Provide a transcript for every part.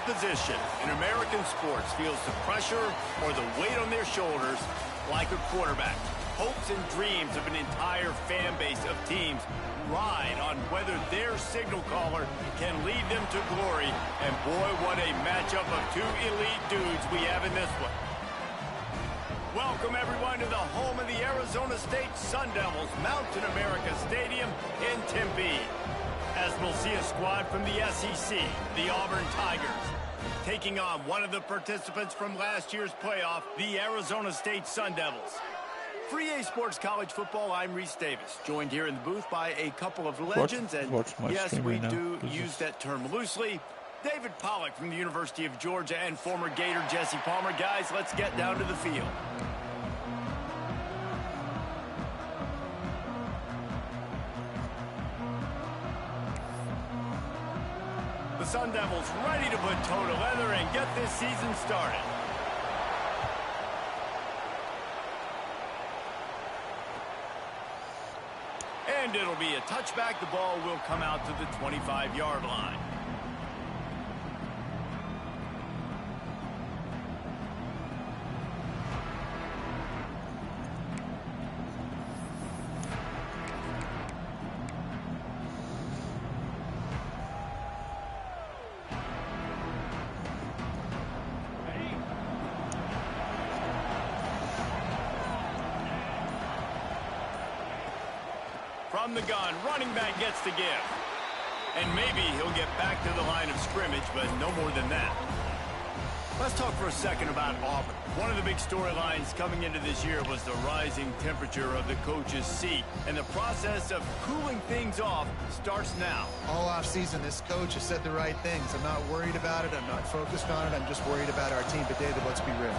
position in American sports feels the pressure or the weight on their shoulders like a quarterback. Hopes and dreams of an entire fan base of teams ride on whether their signal caller can lead them to glory. And boy, what a matchup of two elite dudes we have in this one. Welcome, everyone, to the home of the Arizona State Sun Devils, Mountain America Stadium in Tempe. As we'll see a squad from the SEC, the Auburn Tigers, taking on one of the participants from last year's playoff, the Arizona State Sun Devils. For EA Sports College Football, I'm Reese Davis, joined here in the booth by a couple of legends, and yes, we do use that term loosely. David Pollack from the University of Georgia and former Gator Jesse Palmer. Guys, let's get down to the field. The Sun Devils ready to put toe to leather and get this season started. And it'll be a touchback. The ball will come out to the 25-yard line. From the gun, running back gets the give. And maybe he'll get back to the line of scrimmage, but no more than that. Let's talk for a second about Auburn. One of the big storylines coming into this year was the rising temperature of the coach's seat. And the process of cooling things off starts now. All offseason, this coach has said the right things. I'm not worried about it. I'm not focused on it. I'm just worried about our team. But, David, let's be real.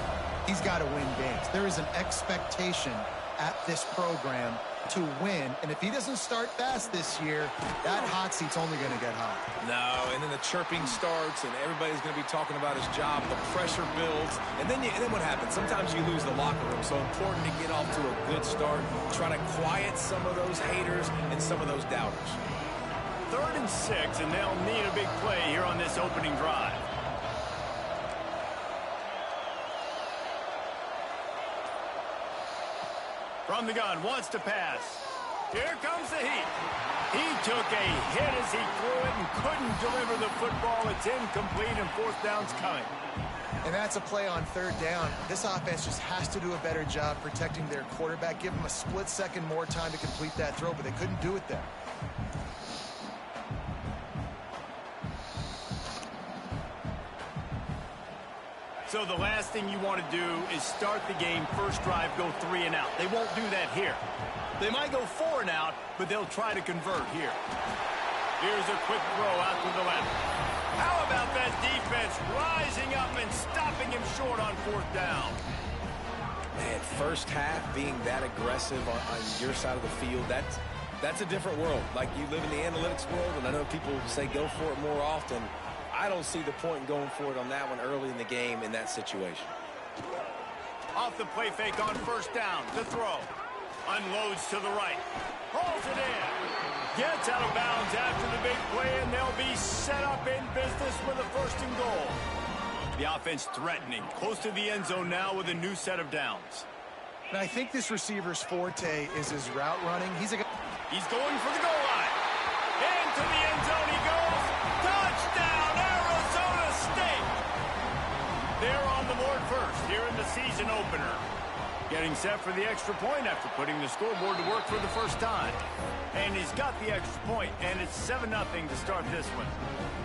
He's got to win games. There is an expectation at this program to win, and if he doesn't start fast this year, that hot seat's only going to get hot. No, and then the chirping starts, and everybody's going to be talking about his job. The pressure builds, and then what happens? Sometimes you lose the locker room. So important to get off to a good start, try to quiet some of those haters and some of those doubters. 3rd and 6, and they'll need a big play here on this opening drive. From the gun, wants to pass. Here comes the heat. He took a hit as he threw it and couldn't deliver the football. It's incomplete, and 4th down's coming. And that's a play on 3rd down. This offense just has to do a better job protecting their quarterback. Give him a split second more time to complete that throw, but they couldn't do it there. So the last thing you want to do is start the game, first drive, go 3 and out. They won't do that here. They might go 4 and out, but they'll try to convert here. Here's a quick throw out to the left. How about that defense rising up and stopping him short on 4th down? Man, first half being that aggressive on your side of the field, that's a different world. Like, you live in the analytics world, and I know people say go for it more often. I don't see the point in going for it on that one early in the game in that situation. Off the play fake on 1st down. The throw. Unloads to the right. Holds it in. Gets out of bounds after the big play, and they'll be set up in business with a 1st and goal. The offense threatening. Close to the end zone now with a new set of downs. And I think this receiver's forte is his route running. He's going for the goal line. Into the end zone he goes. Touchdown, Arizona State! They're on the board first here in the season opener. Getting set for the extra point after putting the scoreboard to work for the first time. And he's got the extra point, and it's 7-0 to start this one.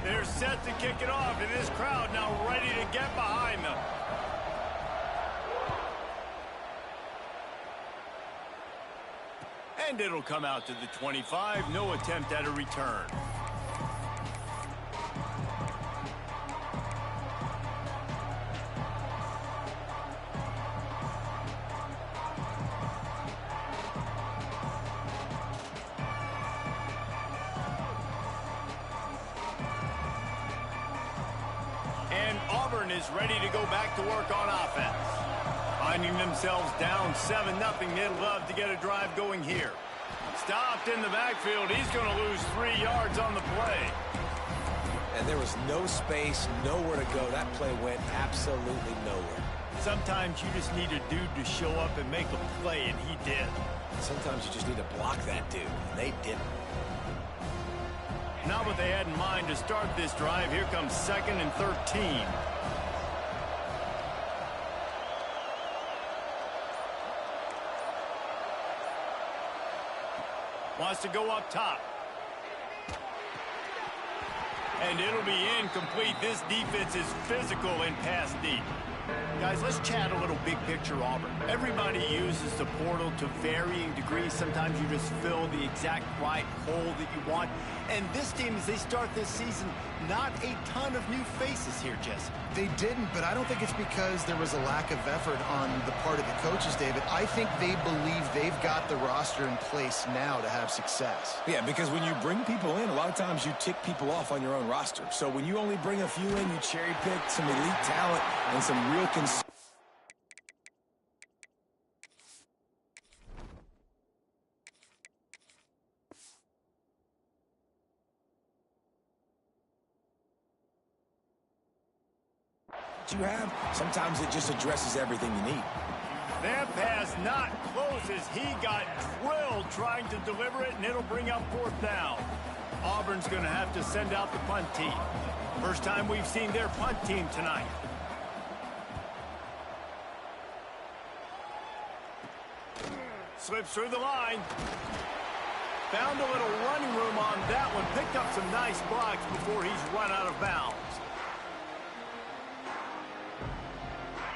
They're set to kick it off, and this crowd now ready to get behind them. And it'll come out to the 25. No attempt at a return. And Auburn is ready to go back to work on offense. Finding themselves down 7-0, they'd love to get a drive going here. Stopped in the backfield. He's going to lose 3 yards on the play. and there was no space, nowhere to go. That play went absolutely nowhere. Sometimes you just need a dude to show up and make a play, and he did. Sometimes you just need to block that dude, and they didn't. Not what they had in mind to start this drive. Here comes 2nd and 13. Wants to go up top. And it'll be incomplete. This defense is physical and pass deep. Guys, let's chat a little big picture Auburn. Everybody uses the portal to varying degrees. Sometimes you just fill the exact right hole that you want. And this team, as they start this season, not a ton of new faces here, Jesse. They didn't, but I don't think it's because there was a lack of effort on the part of the coaches, David. I think they believe they've got the roster in place now to have success. Yeah, because when you bring people in, a lot of times you tick people off on your own roster. So when you only bring a few in, you cherry pick some elite talent and some real you have, sometimes it just addresses everything you need. That pass not close as he got drilled trying to deliver it, and it'll bring up 4th down. Auburn's going to have to send out the punt team. First time we've seen their punt team tonight. Slips through the line. Found a little running room on that one. Picked up some nice blocks before he's run out of bounds.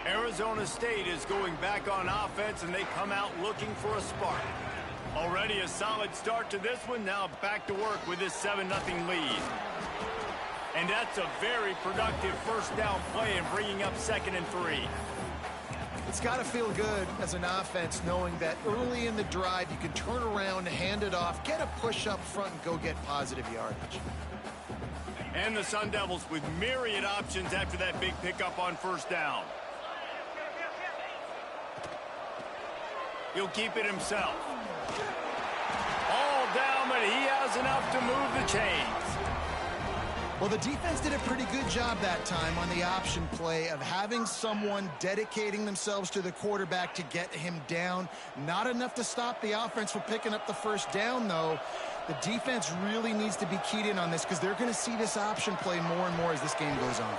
Arizona State is going back on offense, and they come out looking for a spark. Already a solid start to this one. Now back to work with this 7-0 lead. And that's a very productive first down play and bringing up 2nd and 3. It's got to feel good as an offense knowing that early in the drive you can turn around, hand it off, get a push up front, and go get positive yardage. And the Sun Devils with myriad options after that big pickup on first down. He'll keep it himself. All down, but he has enough to move the chains. Well, the defense did a pretty good job that time on the option play of having someone dedicating themselves to the quarterback to get him down. Not enough to stop the offense from picking up the first down, though. The defense really needs to be keyed in on this because they're going to see this option play more and more as this game goes on.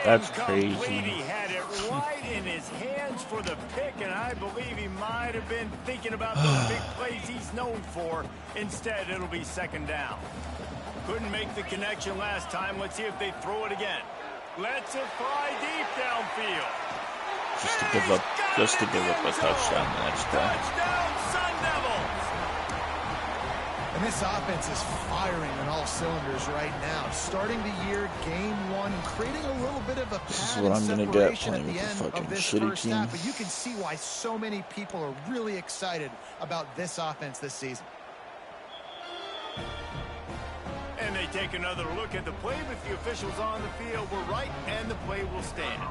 That's crazy. He had it right in his hands for the pick, and I believe he might have been thinking about those big plays he's known for. Instead, it'll be 2nd down. Couldn't make the connection last time. Let's see if they throw it again. Let's it fly deep downfield. Just to give up a touchdown the next time. Touchdown, Sun Devils! And this offense is firing on all cylinders right now. Starting the year, game 1, creating a little bit of a pattern I'm gonna get separation at playing the with a end fucking of this shitty first team. half. But you can see why so many people are really excited about this offense this season. And they take another look at the play with the officials on the field. We're right, and the play will stand.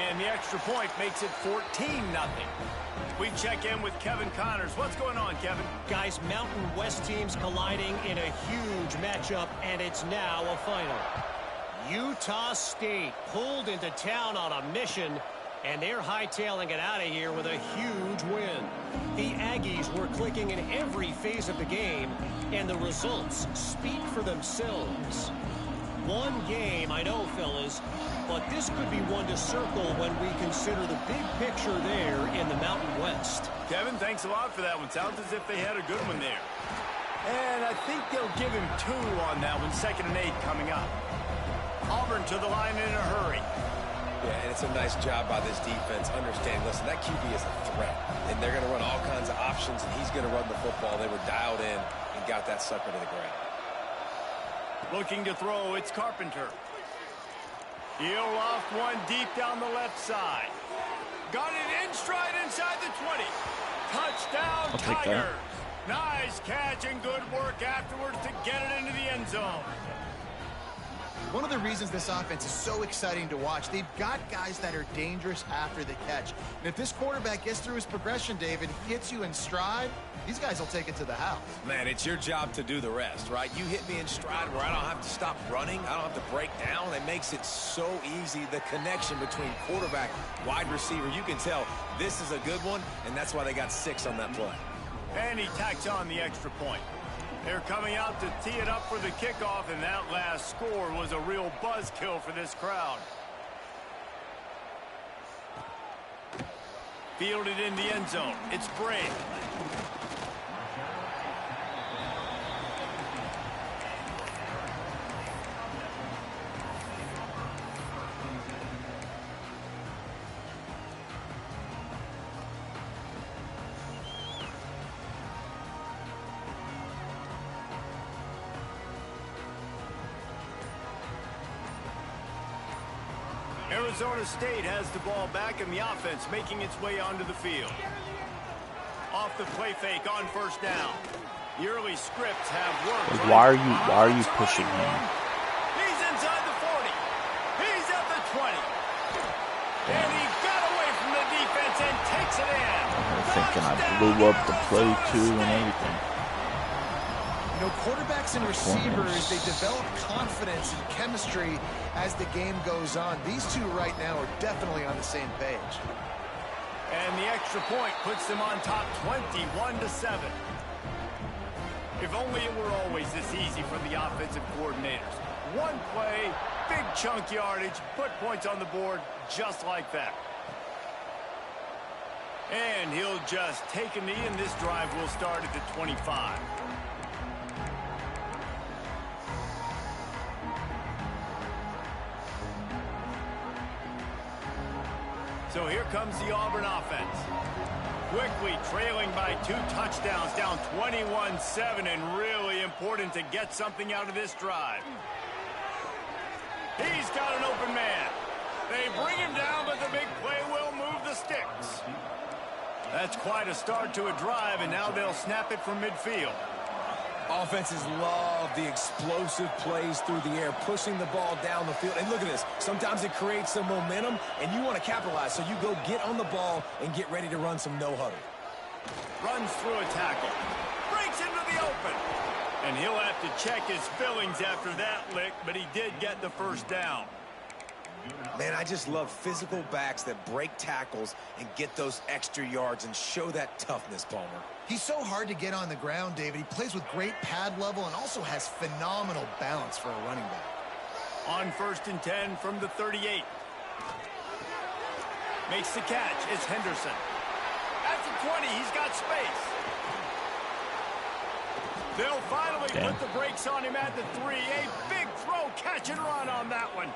And the extra point makes it 14-0. We check in with Kevin Connors. What's going on, Kevin? Guys, Mountain West teams colliding in a huge matchup, and it's now a final. Utah State pulled into town on a mission, and they're hightailing it out of here with a huge win. The Aggies were clicking in every phase of the game, and the results speak for themselves. One game, I know, fellas, but this could be one to circle when we consider the big picture there in the Mountain West. Kevin, thanks a lot for that one. Sounds as if they had a good one there. And I think they'll give him 2 on that one. 2nd and 8 coming up. Auburn to the line in a hurry. Yeah, and it's a nice job by this defense. Understand, listen, that QB is a threat. And they're going to run all kinds of options, and he's going to run the football. They were dialed in and got that sucker to the ground. Looking to throw, it's Carpenter. He'll loft one deep down the left side. Got it in stride inside the 20. Touchdown, Tigers. Nice catch and good work afterwards to get it into the end zone. One of the reasons this offense is so exciting to watch, they've got guys that are dangerous after the catch. And if this quarterback gets through his progression, David, gets you in stride, These guys will take it to the house. Man, it's your job to do the rest, right? You hit me in stride where I don't have to stop running. I don't have to break down. It makes it so easy. The connection between quarterback, wide receiver, you can tell this is a good one, and that's why they got 6 on that play. And he tacks on the extra point. They're coming out to tee it up for the kickoff, and that last score was a real buzzkill for this crowd. Fielded in the end zone. It's Brave. Arizona State has the ball back in the offense, making its way onto the field. Off the play fake on first down. The early scripts have worked. Why are you pushing him? He's inside the 40. He's at the 20. And he got away from the defense and takes it in. I'm thinking I blew up the play too and everything. You know, quarterbacks and receivers, they develop confidence and chemistry as the game goes on. These two right now are definitely on the same page. And the extra point puts them on top 21-7. If only it were always this easy for the offensive coordinators. One play, big chunk yardage, put points on the board just like that. And he'll just take a knee, and this drive will start at the 25. So here comes the Auburn offense. Quickly trailing by 2 touchdowns, down 21-7, and really important to get something out of this drive. He's got an open man. They bring him down, but the big play will move the sticks. That's quite a start to a drive, and now they'll snap it from midfield. Offenses love the explosive plays through the air, pushing the ball down the field. And look at this. Sometimes it creates some momentum, and you want to capitalize. So you go get on the ball and get ready to run some no-huddle. Runs through a tackle. Breaks into the open. And he'll have to check his fillings after that lick, but he did get the first down. Man, I just love physical backs that break tackles and get those extra yards and show that toughness, Palmer. He's so hard to get on the ground, David. He plays with great pad level and also has phenomenal balance for a running back. On 1st and 10 from the 38. Makes the catch. It's Henderson. At the 20, he's got space. They'll finally put the brakes on him at the 3. A big throw, catch and run on that one.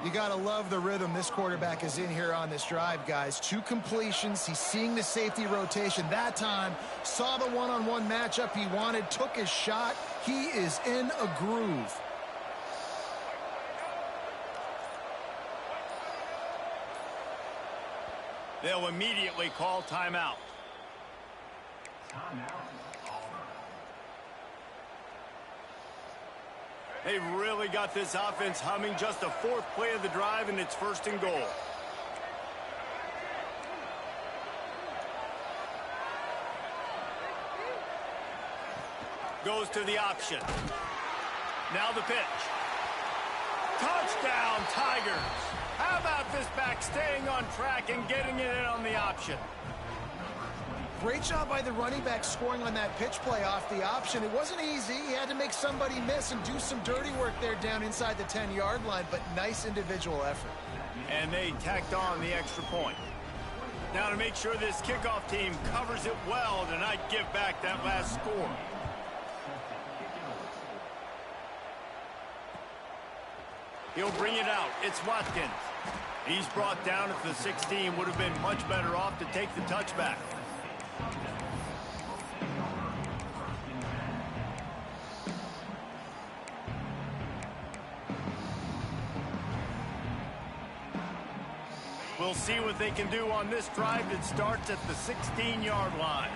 You got to love the rhythm this quarterback is in here on this drive, guys. 2 completions. He's seeing the safety rotation that time. Saw the one-on-one matchup he wanted. Took his shot. He is in a groove. They'll immediately call timeout. They've really got this offense humming. Just a 4th play of the drive, and it's 1st and goal. Goes to the option. Now the pitch. Touchdown, Tigers. How about this back staying on track and getting it in on the option? Great job by the running back scoring on that pitch play off the option. It wasn't easy. He had to make somebody miss and do some dirty work there down inside the 10-yard line, but nice individual effort. And they tacked on the extra point. Now to make sure this kickoff team covers it well to not give back that last score. He'll bring it out. It's Watkins. He's brought down at the 16. Would have been much better off to take the touchback. We'll see what they can do on this drive that starts at the 16-yard line.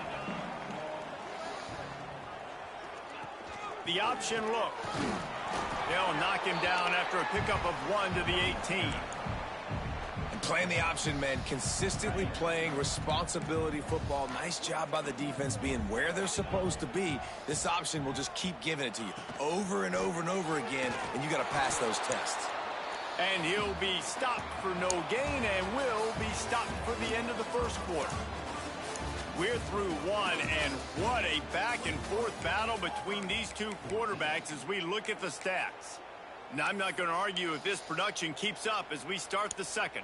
The option look. They'll knock him down after a pickup of 1 to the 18. And Playing the option, man, consistently playing responsibility football. Nice job by the defense being where they're supposed to be. This option will just keep giving it to you over and over and over again, and you got to pass those tests. And he'll be stopped for no gain and will be stopped for the end of the first quarter. We're through one, and what a back-and-forth battle between these two quarterbacks as we look at the stats. Now, I'm not going to argue if this production keeps up as we start the second.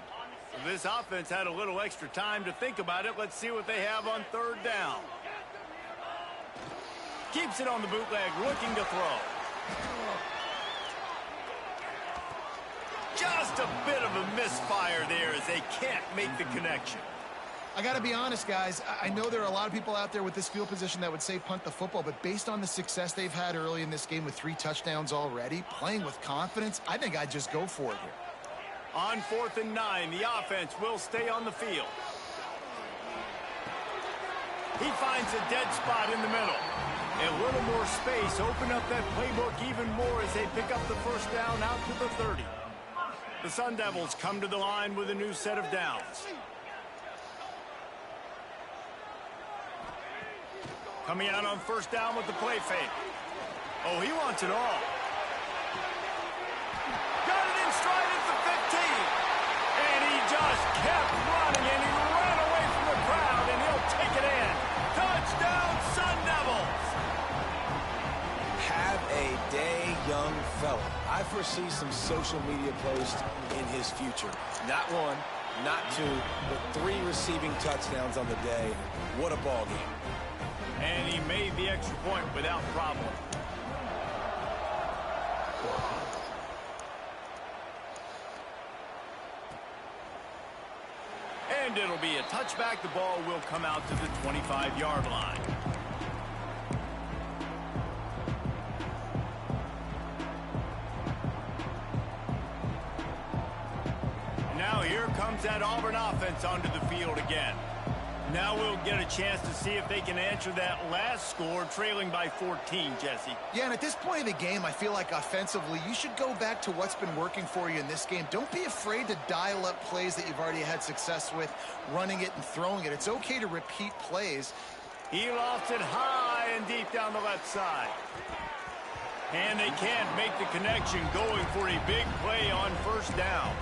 This offense had a little extra time to think about it. Let's see what they have on third down. Keeps it on the bootleg, looking to throw. Just a bit of a misfire there as they can't make the connection. I got to be honest, guys. I know there are a lot of people out there with this field position that would say punt the football, but based on the success they've had early in this game with 3 touchdowns already, playing with confidence, I think I'd just go for it here. On 4th and 9, the offense will stay on the field. He finds a dead spot in the middle. A little more space, open up that playbook even more as they pick up the first down out to the 30. The Sun Devils come to the line with a new set of downs. Coming out on first down with the play fake. Oh, he wants it all. Got it in stride at the 15. And he just kept running, and he ran away from the crowd, and he'll take it in. Touchdown, Sun Devils. Have a day, young fella. I foresee some social media posts in his future. Not 1, not 2, but 3 receiving touchdowns on the day. What a ball game. And he made the extra point without problem. And it'll be a touchback. The ball will come out to the 25-yard line. Now here comes that Auburn offense onto the field again. Now we'll get a chance to see if they can answer that last score, trailing by 14, Jesse. Yeah, and at this point of the game, I feel like offensively, you should go back to what's been working for you in this game. Don't be afraid to dial up plays that you've already had success with, running it and throwing it. It's okay to repeat plays. He lofts it high and deep down the left side. And they can't make the connection, going for a big play on first down.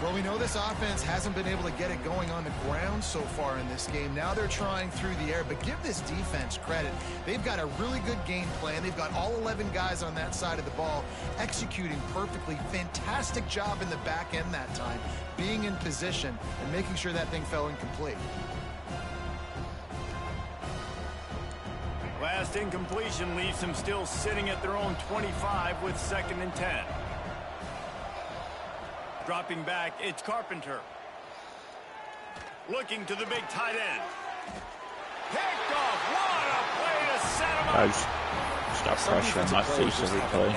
Well, we know this offense hasn't been able to get it going on the ground so far in this game. Now they're trying through the air, but give this defense credit. They've got a really good game plan. They've got all 11 guys on that side of the ball executing perfectly. Fantastic job in the back end that time, being in position and making sure that thing fell incomplete. Last incompletion leaves them still sitting at their own 25 with 2nd and 10. Dropping back, it's Carpenter. Looking to the big tight end. Picked off. What a play to set him up. Guys, stop pressuring my face every play.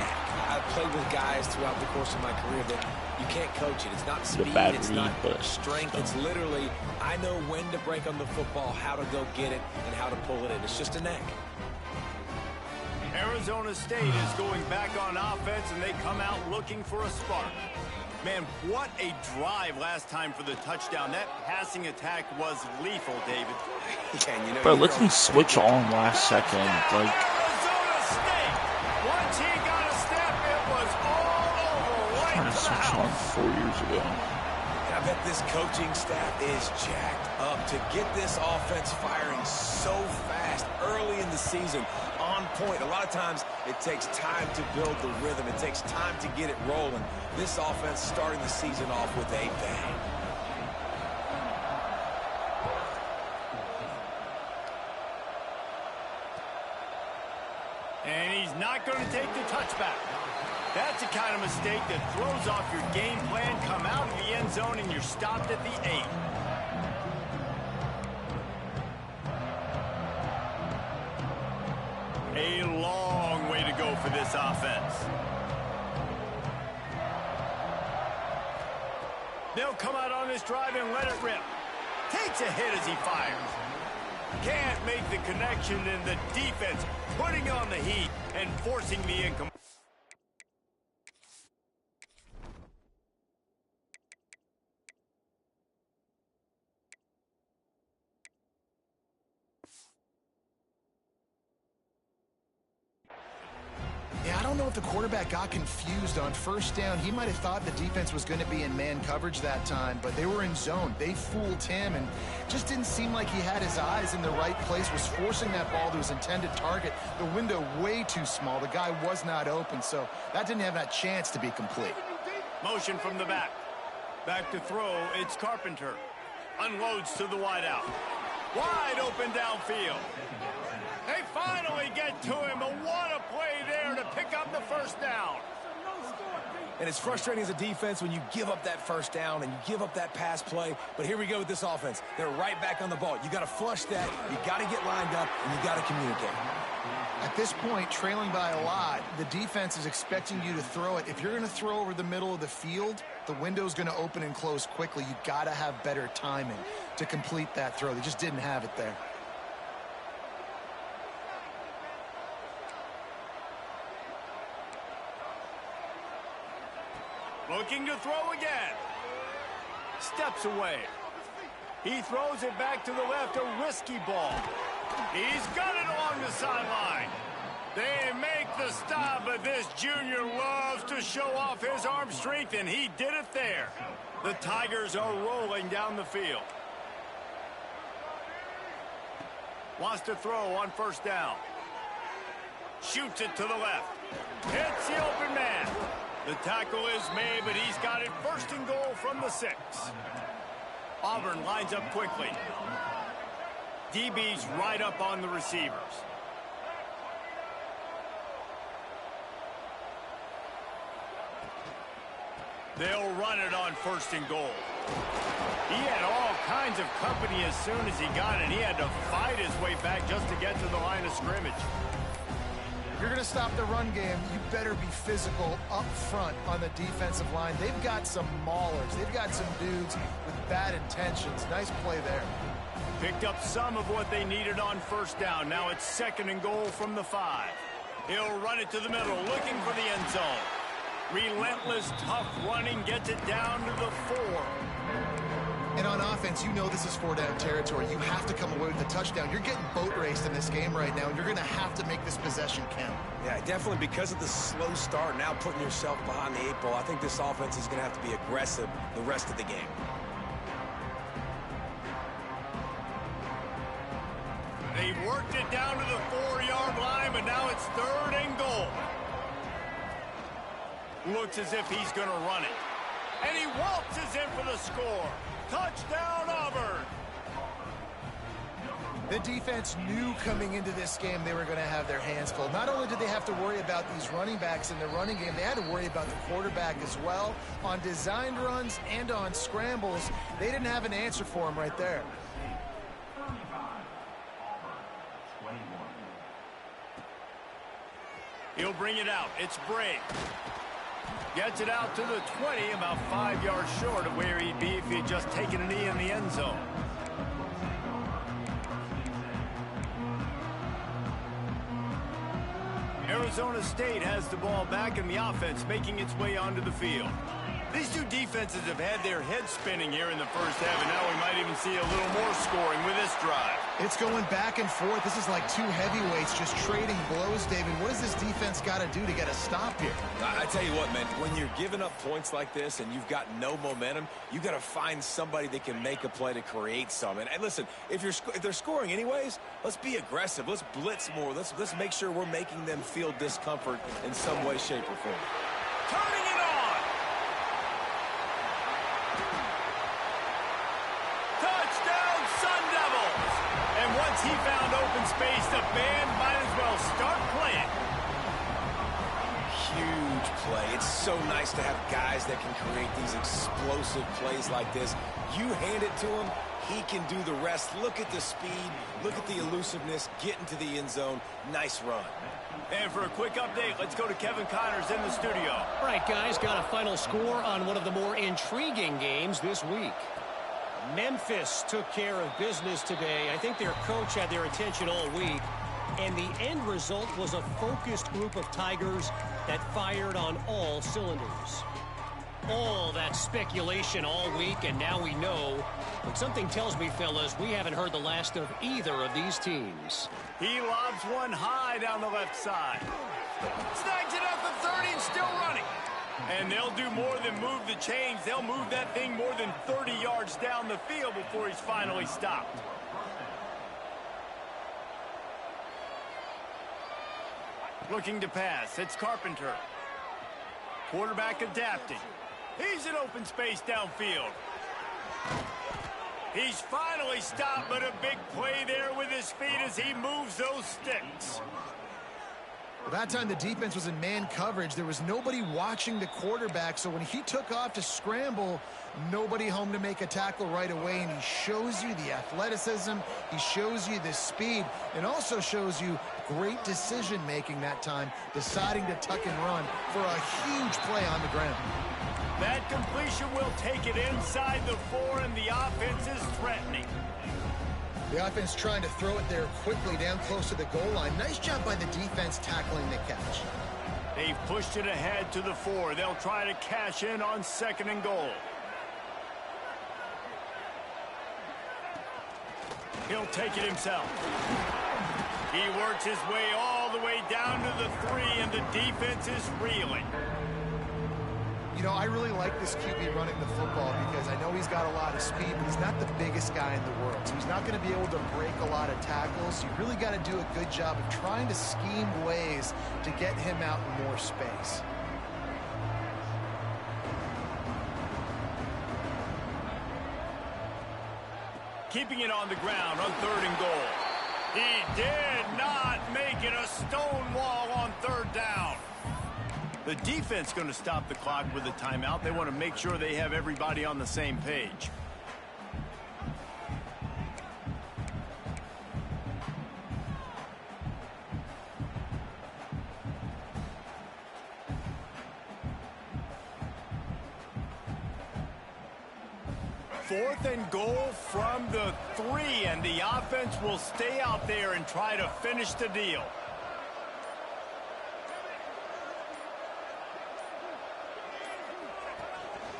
I've played with guys throughout the course of my career that you can't coach it. It's not speed, it's not strength. It's literally, I know when to break on the football, how to go get it, and how to pull it in. It's just a knack. Arizona State is going back on offense, and they come out looking for a spark. Man, what a drive last time for the touchdown. That passing attack was lethal, David. Yeah, you know, Bro, let me switch on last second. Like, Arizona State. Once he got a step, it was all over. Right trying to to the switch on house. 4 years ago. And I bet this coaching staff is jacked up to get this offense firing so fast early in the season. On point. A lot of times it takes time to build the rhythm. It takes time to get it rolling. This offense starting the season off with a bang. And he's not going to take the touchback. That's the kind of mistake that throws off your game plan. Come out of the end zone and you're stopped at the 8. A long way to go for this offense. They'll come out on this drive and let it rip. Takes a hit as he fires. Can't make the connection, and the defense putting on the heat and forcing the incomplete. don't know if the quarterback got confused on first down. He might have thought the defense was going to be in man coverage that time, but they were in zone. They fooled him and just didn't seem like he had his eyes in the right place, was forcing that ball to his intended target. The window way too small. The guy was not open, so that didn't have that chance to be complete. Motion from the back. Back to throw, it's Carpenter. Unloads to the wideout. Wide open downfield. They finally get to him, and what a play there to pick up the first down. And it's frustrating as a defense when you give up that first down and you give up that pass play. But here we go with this offense. They're right back on the ball. You got to flush that. You got to get lined up, and you got to communicate. At this point, trailing by a lot, the defense is expecting you to throw it. If you're going to throw over the middle of the field, the window's going to open and close quickly. You got to have better timing to complete that throw. They just didn't have it there. Looking to throw again. Steps away. He throws it back to the left, a risky ball. He's got it along the sideline. They make the stop, but this junior loves to show off his arm strength, and he did it there. The Tigers are rolling down the field. Wants to throw on first down. Shoots it to the left. Hits the open man. The tackle is made, but he's got it first and goal from the 6. Auburn lines up quickly. DB's right up on the receivers. They'll run it on first and goal. He had all kinds of company as soon as he got it. He had to fight his way back just to get to the line of scrimmage. If you're going to stop the run game, you better be physical up front on the defensive line. They've got some maulers. They've got some dudes with bad intentions. Nice play there. Picked up some of what they needed on first down. Now it's second and goal from the 5. He'll run it to the middle, looking for the end zone. Relentless, tough running, gets it down to the 4. And on offense, you know this is 4-down territory. You have to come away with a touchdown. You're getting boat raced in this game right now, and you're going to have to make this possession count. Yeah, definitely because of the slow start, now putting yourself behind the 8 ball, I think this offense is going to have to be aggressive the rest of the game. They worked it down to the 4-yard line, but now it's third and goal. Looks as if he's going to run it. And he waltzes in for the score. Touchdown, Auburn. The defense knew coming into this game they were going to have their hands full. Not only did they have to worry about these running backs in the running game, they had to worry about the quarterback as well. On designed runs and on scrambles, they didn't have an answer for him right there. He'll bring it out. It's Bray. Gets it out to the 20, about 5 yards short of where he'd be if he had just taken a knee in the end zone. Arizona State has the ball back and the offense making its way onto the field. These two defenses have had their heads spinning here in the first half, and now we might even see a little more scoring with this drive. It's going back and forth. This is like two heavyweights just trading blows, David. What does this defense got to do to get a stop here? I tell you what, man, when you're giving up points like this and you've got no momentum, you got to find somebody that can make a play to create some. And listen, if they're scoring anyways, let's be aggressive. Let's blitz more. Let's make sure we're making them feel discomfort in some way, shape, or form. Turning it on. Touchdown, Sun Devils. And once he found open space, the band might as well start playing. Huge play. It's so nice to have guys that can create these explosive plays like this. You hand it to him, he can do the rest. Look at the speed. Look at the elusiveness. Get into the end zone. Nice run. And for a quick update, let's go to Kevin Connors in the studio. All right, guys, got a final score on one of the more intriguing games this week. Memphis took care of business today. I think their coach had their attention all week. And the end result was a focused group of Tigers that fired on all cylinders. All that speculation all week, and now we know. But something tells me, fellas, we haven't heard the last of either of these teams. He lobs one high down the left side. Snags it at the 30 and still running. And they'll do more than move the chains. They'll move that thing more than 30 yards down the field before he's finally stopped. Looking to pass. It's Carpenter. Quarterback adapting. He's in open space downfield. He's finally stopped, but a big play there with his feet as he moves those sticks. Well, that time the defense was in man coverage. There was nobody watching the quarterback, so when he took off to scramble, nobody home to make a tackle right away, and he shows you the athleticism, he shows you the speed, and also shows you great decision-making that time, deciding to tuck and run for a huge play on the ground. That completion will take it inside the 4, and the offense is threatening. The offense trying to throw it there quickly down close to the goal line. Nice job by the defense tackling the catch. They've pushed it ahead to the 4. They'll try to cash in on 2nd and goal. He'll take it himself. He works his way all the way down to the 3, and the defense is reeling. You know, I really like this QB running the football because I know he's got a lot of speed, but he's not the biggest guy in the world. So he's not going to be able to break a lot of tackles. You really got to do a good job of trying to scheme ways to get him out in more space. Keeping it on the ground on 3rd and goal. He did not make it a stone wall on 3rd down. The defense going to stop the clock with a timeout. They want to make sure they have everybody on the same page. Fourth and goal from the 3, and the offense will stay out there and try to finish the deal.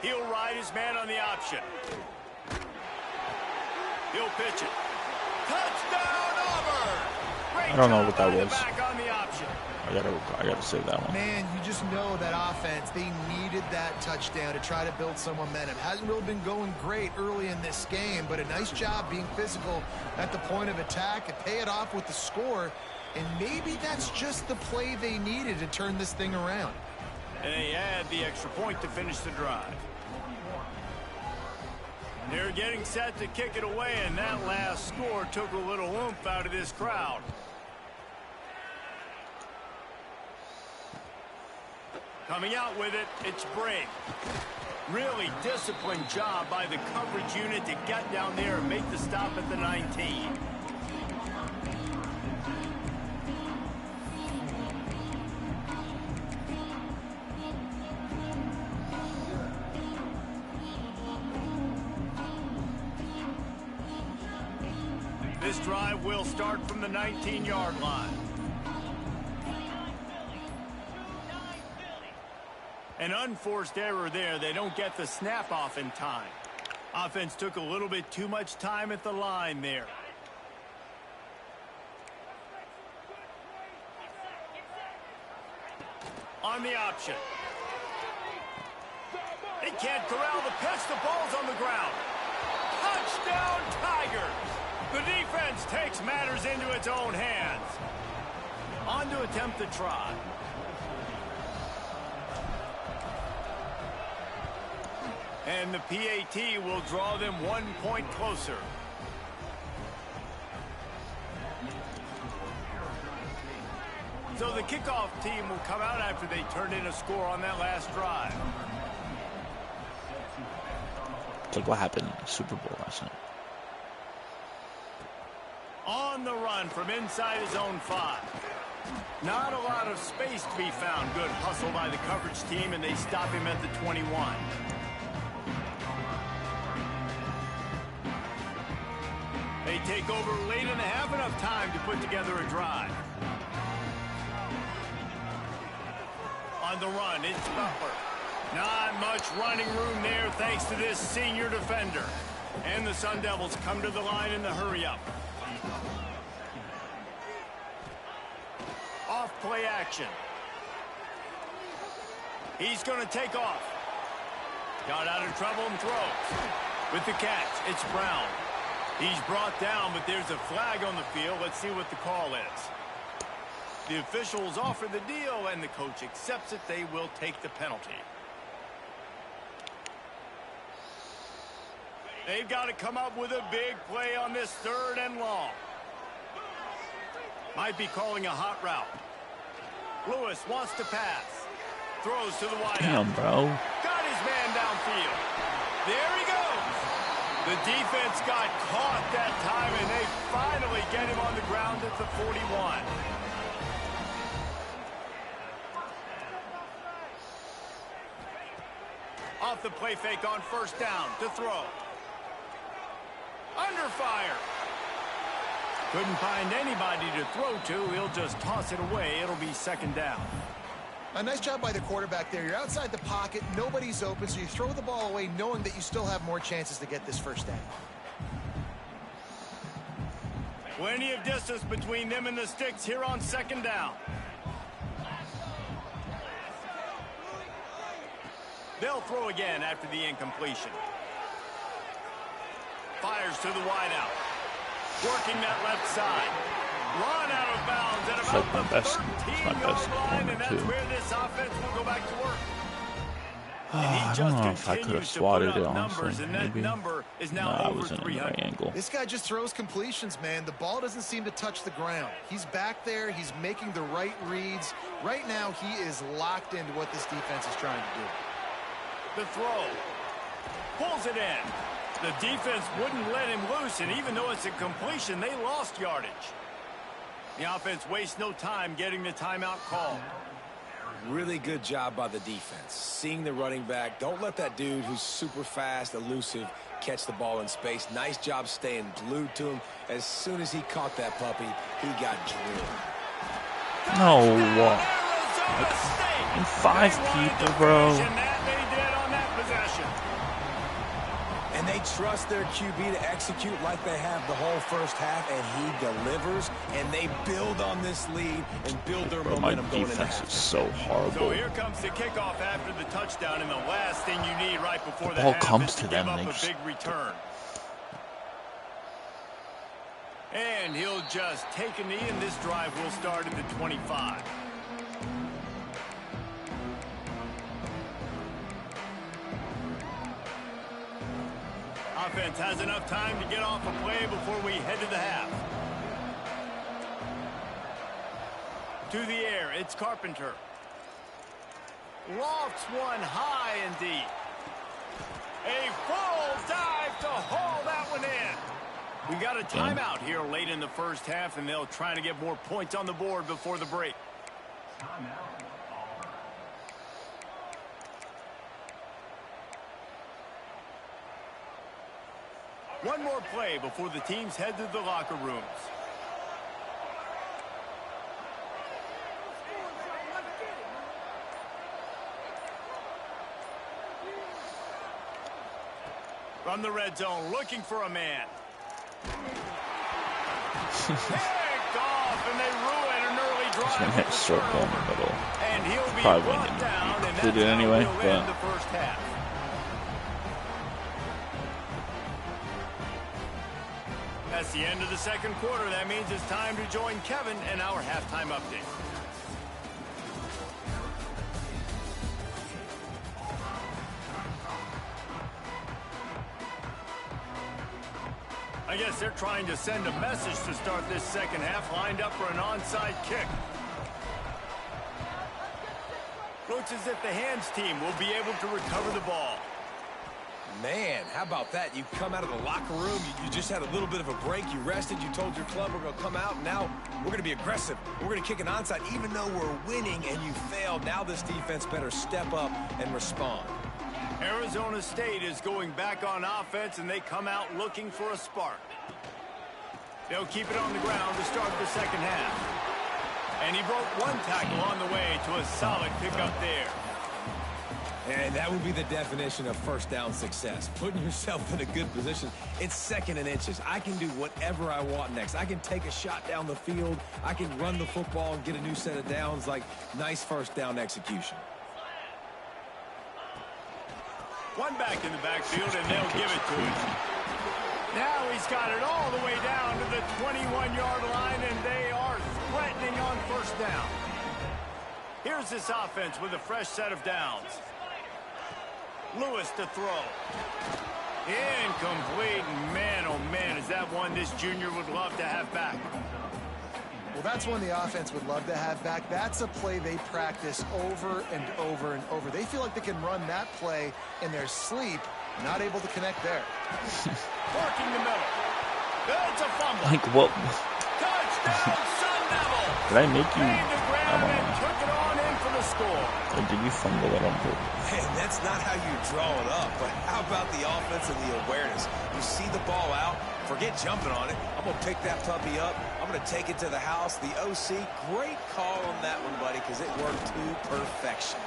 He'll ride his man on the option. He'll pitch it. Touchdown, Auburn! Great I don't know job what that by the was. back on the option. I gotta save that one. Man, you just know that offense, they needed that touchdown to try to build some momentum. Hasn't really been going great early in this game, but a nice job being physical at the point of attack and pay it off with the score. And maybe that's just the play they needed to turn this thing around. And they add the extra point to finish the drive. They're getting set to kick it away, and that last score took a little oomph out of this crowd. Coming out with it, it's Brake. Really disciplined job by the coverage unit to get down there and make the stop at the 19. This drive will start from the 19-yard line. An unforced error there. They don't get the snap off in time. Offense took a little bit too much time at the line there. On the option. They can't corral the pitch. The ball's on the ground. Touchdown, Tigers! The defense takes matters into its own hands. On to attempt the try. And the PAT will draw them 1 point closer. So the kickoff team will come out after they turned in a score on that last drive. It's like what happened in the Super Bowl last night. On the run from inside his own 5. Not a lot of space to be found. Good hustle by the coverage team, and they stop him at the 21. They take over late in the half, enough time to put together a drive. On the run, it's Butler. Not much running room there thanks to this senior defender. And the Sun Devils come to the line in the hurry-up. Off play action. He's going to take off. Got out of trouble and throws. With the catch, it's Brown. He's brought down, but there's a flag on the field. Let's see what the call is. The officials offer the deal, and the coach accepts it. They will take the penalty. They've got to come up with a big play on this 3rd and long. Might be calling a hot route. Lewis wants to pass. Throws to the wide out. Damn, bro. Got his man downfield. There he goes. The defense got caught that time, and they finally get him on the ground at the 41. Off the play fake on 1st down to throw. Under fire. Couldn't find anybody to throw to. He'll just toss it away. It'll be 2nd down. A nice job by the quarterback there. You're outside the pocket. Nobody's open, so you throw the ball away knowing that you still have more chances to get this 1st down. Plenty of distance between them and the sticks here on 2nd down. They'll throw again after the incompletion. Fires to the wideout. Working that left side. Run out of bounds at about the 13-yard line, and that's where this offense will go back to work. I don't know if I could have swatted it, honestly. Maybe. Number is now I over was in the 300. right angle. This guy just throws completions, man. The ball doesn't seem to touch the ground. He's back there. He's making the right reads. Right now, he is locked into what this defense is trying to do. The throw. Pulls it in. The defense wouldn't let him loose, and even though it's a completion, they lost yardage. The offense wastes no time getting the timeout called. Really good job by the defense. Seeing the running back. Don't let that dude who's super fast, elusive, catch the ball in space. Nice job staying glued to him. As soon as he caught that puppy, he got drilled. No. And 5 people, bro. And they trust their QB to execute like they have the whole 1st half, and he delivers, and they build on this lead and build their momentum going into half. My defense is so horrible. So here comes the kickoff after the touchdown, and the last thing you need right before the ball half comes is to to them, give and up a big return. And he'll just take a knee, and this drive will start at the 25. Offense has enough time to get off a play before we head to the half. To the air, it's Carpenter. Lofts one high and deep. A full dive to haul that one in. We got a timeout here late in the 1st half, and they'll try to get more points on the board before the break. One more play before the teams head to the locker rooms. From the red zone, looking for a man. Picked off, and they ruin an early drive. He's going to hit circle in the middle. And he'll be Probably brought wouldn't down, and include it that's anyway, how we'll but end the 1st half. That's the end of the 2nd quarter. That means it's time to join Kevin and our halftime update. I guess they're trying to send a message to start this 2nd half, lined up for an onside kick. Looks as if the hands team will be able to recover the ball. Man, how about that? You come out of the locker room, you just had a little bit of a break, you rested, you told your club we're going to come out, and now we're going to be aggressive. We're going to kick an onside, even though we're winning and you failed. Now this defense better step up and respond. Arizona State is going back on offense, and they come out looking for a spark. They'll keep it on the ground to start the 2nd half. And he broke one tackle on the way to a solid pickup there. And that would be the definition of 1st down success. Putting yourself in a good position. It's 2nd and inches. I can do whatever I want next. I can take a shot down the field. I can run the football and get a new set of downs. Like, nice 1st down execution. One back in the backfield, and they'll give it to him. Now he's got it all the way down to the 21-yard line, and they are threatening on first down. Here's this offense with a fresh set of downs. Lewis to throw. Incomplete. Man, oh man, is that one this junior would love to have back. Well, that's one the offense would love to have back. That's a play they practice over and over and over. They feel like they can run that play in their sleep. Not able to connect there. Working the middle. It's a fumble. Like what? Touchdown, Sun Devil. Did I make you? Gained the I ground don't and know. took it on in for the score. Or did you fumble it on purpose? Man, that's not how you draw it up. But how about the offense and the awareness? You see the ball out, forget jumping on it. I'm going to pick that puppy up. I'm going to take it to the house. The OC, great call on that one, buddy, because it worked to perfection.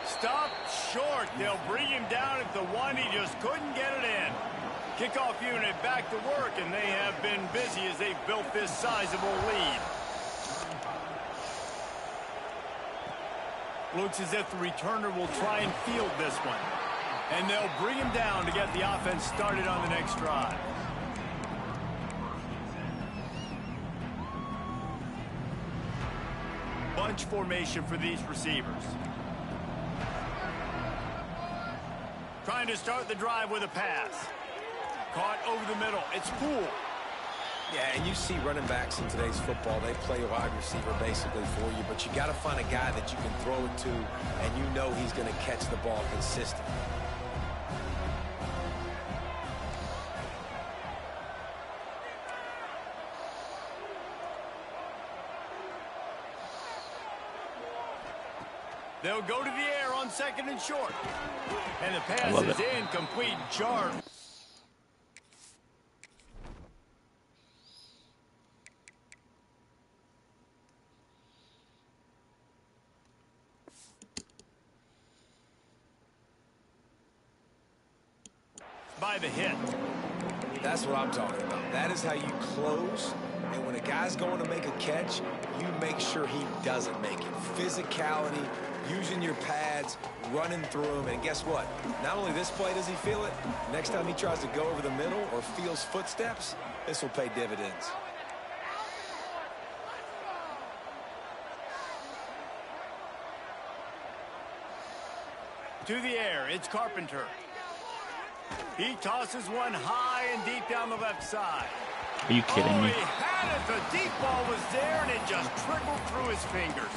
Stopped short. They'll bring him down at the one. He just couldn't get it in. Kickoff unit back to work, and they have been busy as they've built this sizable lead. Looks as if the returner will try and field this one. And they'll bring him down to get the offense started on the next drive. Bunch formation for these receivers. Trying to start the drive with a pass. Caught over the middle. It's Poole. Yeah, and you see running backs in today's football, they play a wide receiver basically for you, but you got to find a guy that you can throw it to, and you know he's going to catch the ball consistently. They'll go to the air on second and short. And the pass Love is it. incomplete. Jar. By the hit. That's what I'm talking about. That is how you close. And when a guy's going to make a catch, you make sure he doesn't make it. Physicality, using your pads, running through them. And guess what? Not only this play does he feel it, next time he tries to go over the middle or feels footsteps, this will pay dividends. To the air, it's Carpenter. He tosses one high and deep down the left side. Are you kidding Oh, me? he had it. The deep ball was there, and it just trickled through his fingers.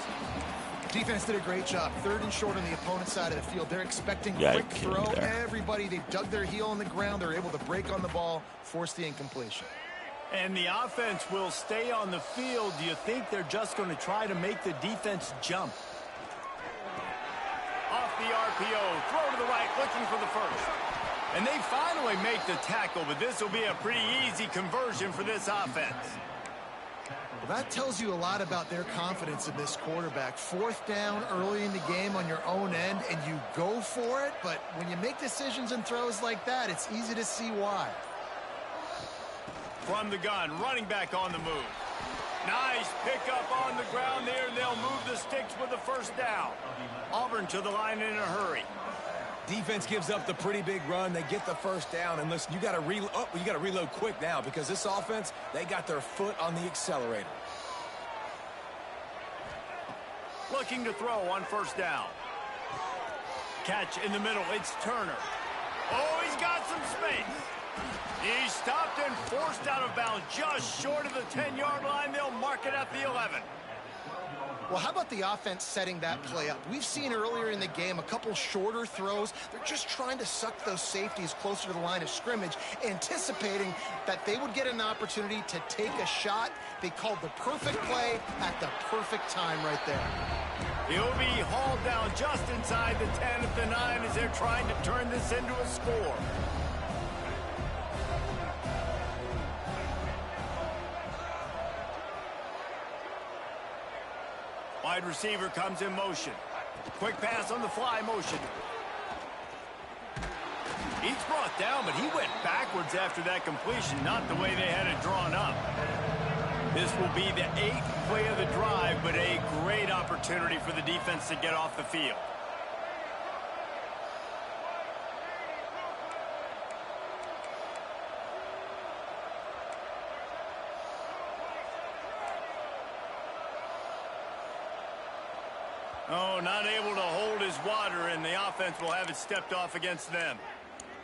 Defense did a great job. Third and short on the opponent's side of the field. They're expecting Yeah, quick you're kidding throw. me there. Everybody, they dug their heel on the ground. They're able to break on the ball, force the incompletion. And the offense will stay on the field. Do you think they're just going to try to make the defense jump? Off the RPO, throw to the right, looking for the first. And they finally make the tackle, but this will be a pretty easy conversion for this offense. Well, that tells you a lot about their confidence in this quarterback. Fourth down early in the game on your own end, and you go for it. But when you make decisions and throws like that, it's easy to see why. From the gun, running back on the move. Nice pickup on the ground there, and they'll move the sticks with the first down. Auburn to the line in a hurry. Defense gives up the pretty big run. They get the first down. And listen, you got to reload quick now because this offense, they got their foot on the accelerator. Looking to throw on first down. Catch in the middle. It's Turner. Oh, he's got some space. He's stopped and forced out of bounds just short of the 10-yard line. They'll mark it at the 11. Well, how about the offense setting that play up? We've seen earlier in the game a couple shorter throws. They're just trying to suck those safeties closer to the line of scrimmage, anticipating that they would get an opportunity to take a shot. They called the perfect play at the perfect time right there. He'll be hauled down just inside the 10 at the 9 as they're trying to turn this into a score. Wide receiver comes in motion. Quick pass on the fly motion. He's brought down, but he went backwards after that completion, not the way they had it drawn up. This will be the 8th play of the drive, but a great opportunity for the defense to get off the field. Oh, not able to hold his water, and the offense will have it stepped off against them.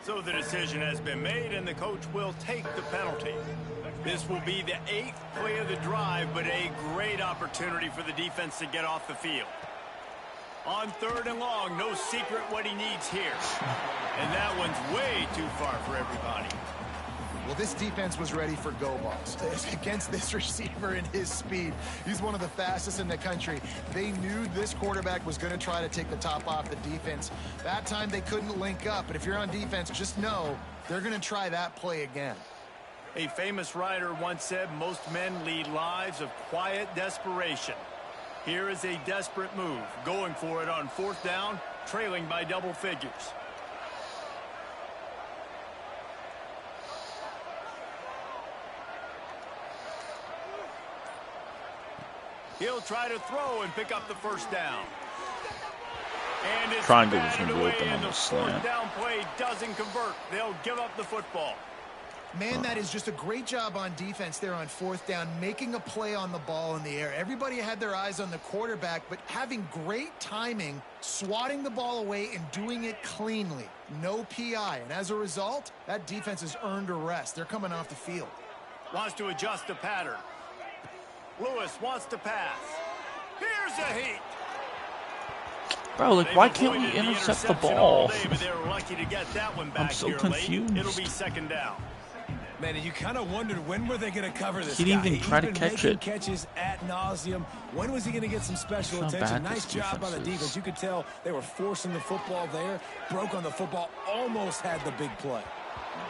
So the decision has been made, and the coach will take the penalty. This will be the 8th play of the drive, but a great opportunity for the defense to get off the field. On 3rd and long, no secret what he needs here. And that one's way too far for everybody. Well, this defense was ready for go balls against this receiver and his speed. He's one of the fastest in the country. They knew this quarterback was going to try to take the top off the defense. That time they couldn't link up. But if you're on defense, just know they're going to try that play again. A famous writer once said, most men lead lives of quiet desperation. Here is a desperate move, going for it on 4th down, trailing by double figures. He'll try to throw and pick up the 1st down. And it's Triangle was going batted to be away, open on and the the 4th slant. down play doesn't convert. They'll give up the football. Man, that is just a great job on defense there on 4th down, making a play on the ball in the air. Everybody had their eyes on the quarterback, but having great timing, swatting the ball away and doing it cleanly. No PI, and as a result, that defense has earned a rest. They're coming off the field. Wants to adjust the pattern. Lewis wants to pass. Here's a heat. Bro, like, why can't we intercept the ball? They were lucky to get that one back. I'm so here confused. Late. It'll be 2nd down. Man, and you kind of wondered when were they going to cover this He didn't guy. even try to He's catch been it. making catches ad nauseum. When was he going to get some special That's how attention? bad Nice this job by the defense is. defense. You could tell they were forcing the football there. Broke on the football. Almost had the big play.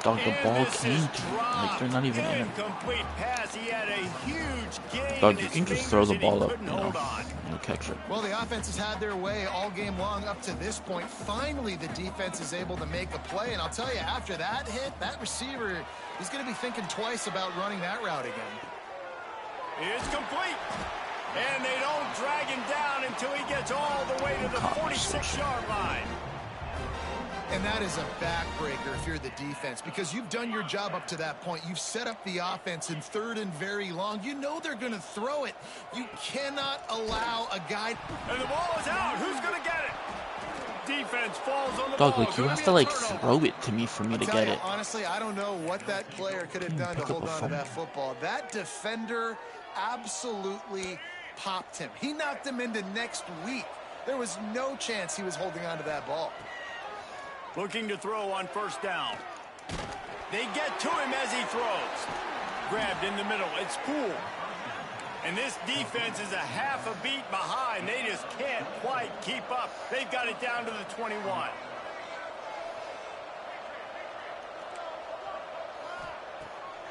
Dog, the And ball this came is to him. Like, they're not even in it. Incomplete pass. He had a huge gain. Dog, in you his can just throw the fingers and he ball up, couldn't you know. hold on. You'll catch it. Well, the offense has had their way all game long up to this point. Finally, the defense is able to make a play. And I'll tell you, after that hit, that receiver, he's going to be thinking twice about running that route again. It's complete. And they don't drag him down until he gets all the way to the 46-yard line. And that is a backbreaker if you're the defense, because you've done your job up to that point. You've set up the offense in 3rd and very long. You know they're going to throw it. You cannot allow a guy. And the ball is out. Who's going to get it? Defense falls on the Dog, ball. like, you have to, like, throw it to me for me to Tell get you, it. honestly, I don't know what that player could have done to pick up hold a on to fumble. that football. That defender absolutely popped him. He knocked him into next week. There was no chance he was holding on to that ball. Looking to throw on 1st down. They get to him as he throws. Grabbed in the middle. It's cool. And this defense is a half a beat behind. They just can't quite keep up. They've got it down to the 21.